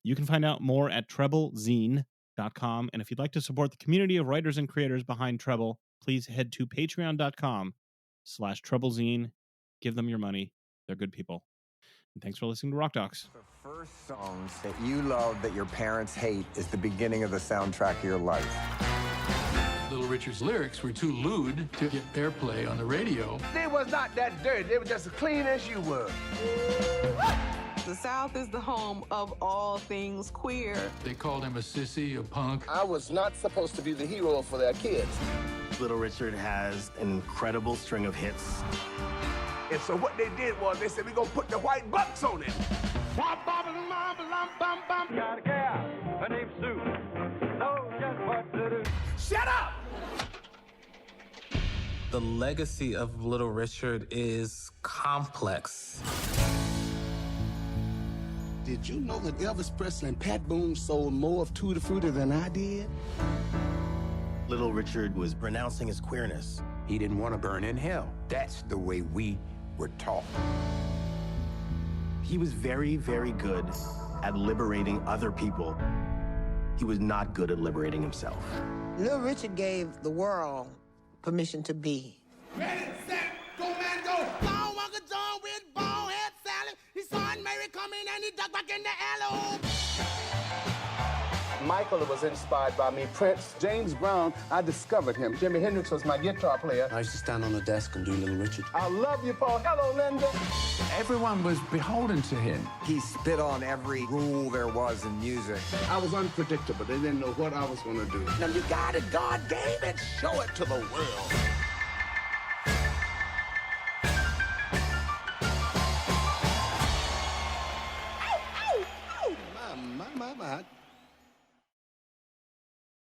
You can find out more at treblezine.com. And if you'd like to support the community of writers and creators behind Treble, please head to patreon.com/treblezine. Give them your money. They're good people. And thanks for listening to Rock Docs. The first songs that you love that your parents hate is the beginning of the soundtrack of your life. Little Richard's lyrics were too lewd to get airplay on the radio. They was not that dirty. They were just as clean as you were. The South is the home of all things queer. They called him a sissy, a punk. I was not supposed to be the hero for their kids. Little Richard has an incredible string of hits. And so what they did was they said, we're going to put the white bucks on it. Got a gal, her name's Sue. Knows just what to do. Shut up! The legacy of Little Richard is complex. Did you know that Elvis Presley and Pat Boone sold more of Tutti Frutti than I did? Little Richard was renouncing his queerness. He didn't want to burn in hell. That's the way we were taught. He was very, very good at liberating other people. He was not good at liberating himself. Little Richard gave the world permission to be. Ready, set, go, man, go! Long Uncle John with bald head Sally. He saw Aunt Mary come in and he ducked back in the alley. Michael was inspired by me. Prince, James Brown, I discovered him. Jimi Hendrix was my guitar player. I used to stand on the desk and do Little Richard. I love you, Paul. Hello, Linda. Everyone was beholden to him. He spit on every rule there was in music. I was unpredictable. They didn't know what I was going to do. Now you got it. God gave it. Show it to the world.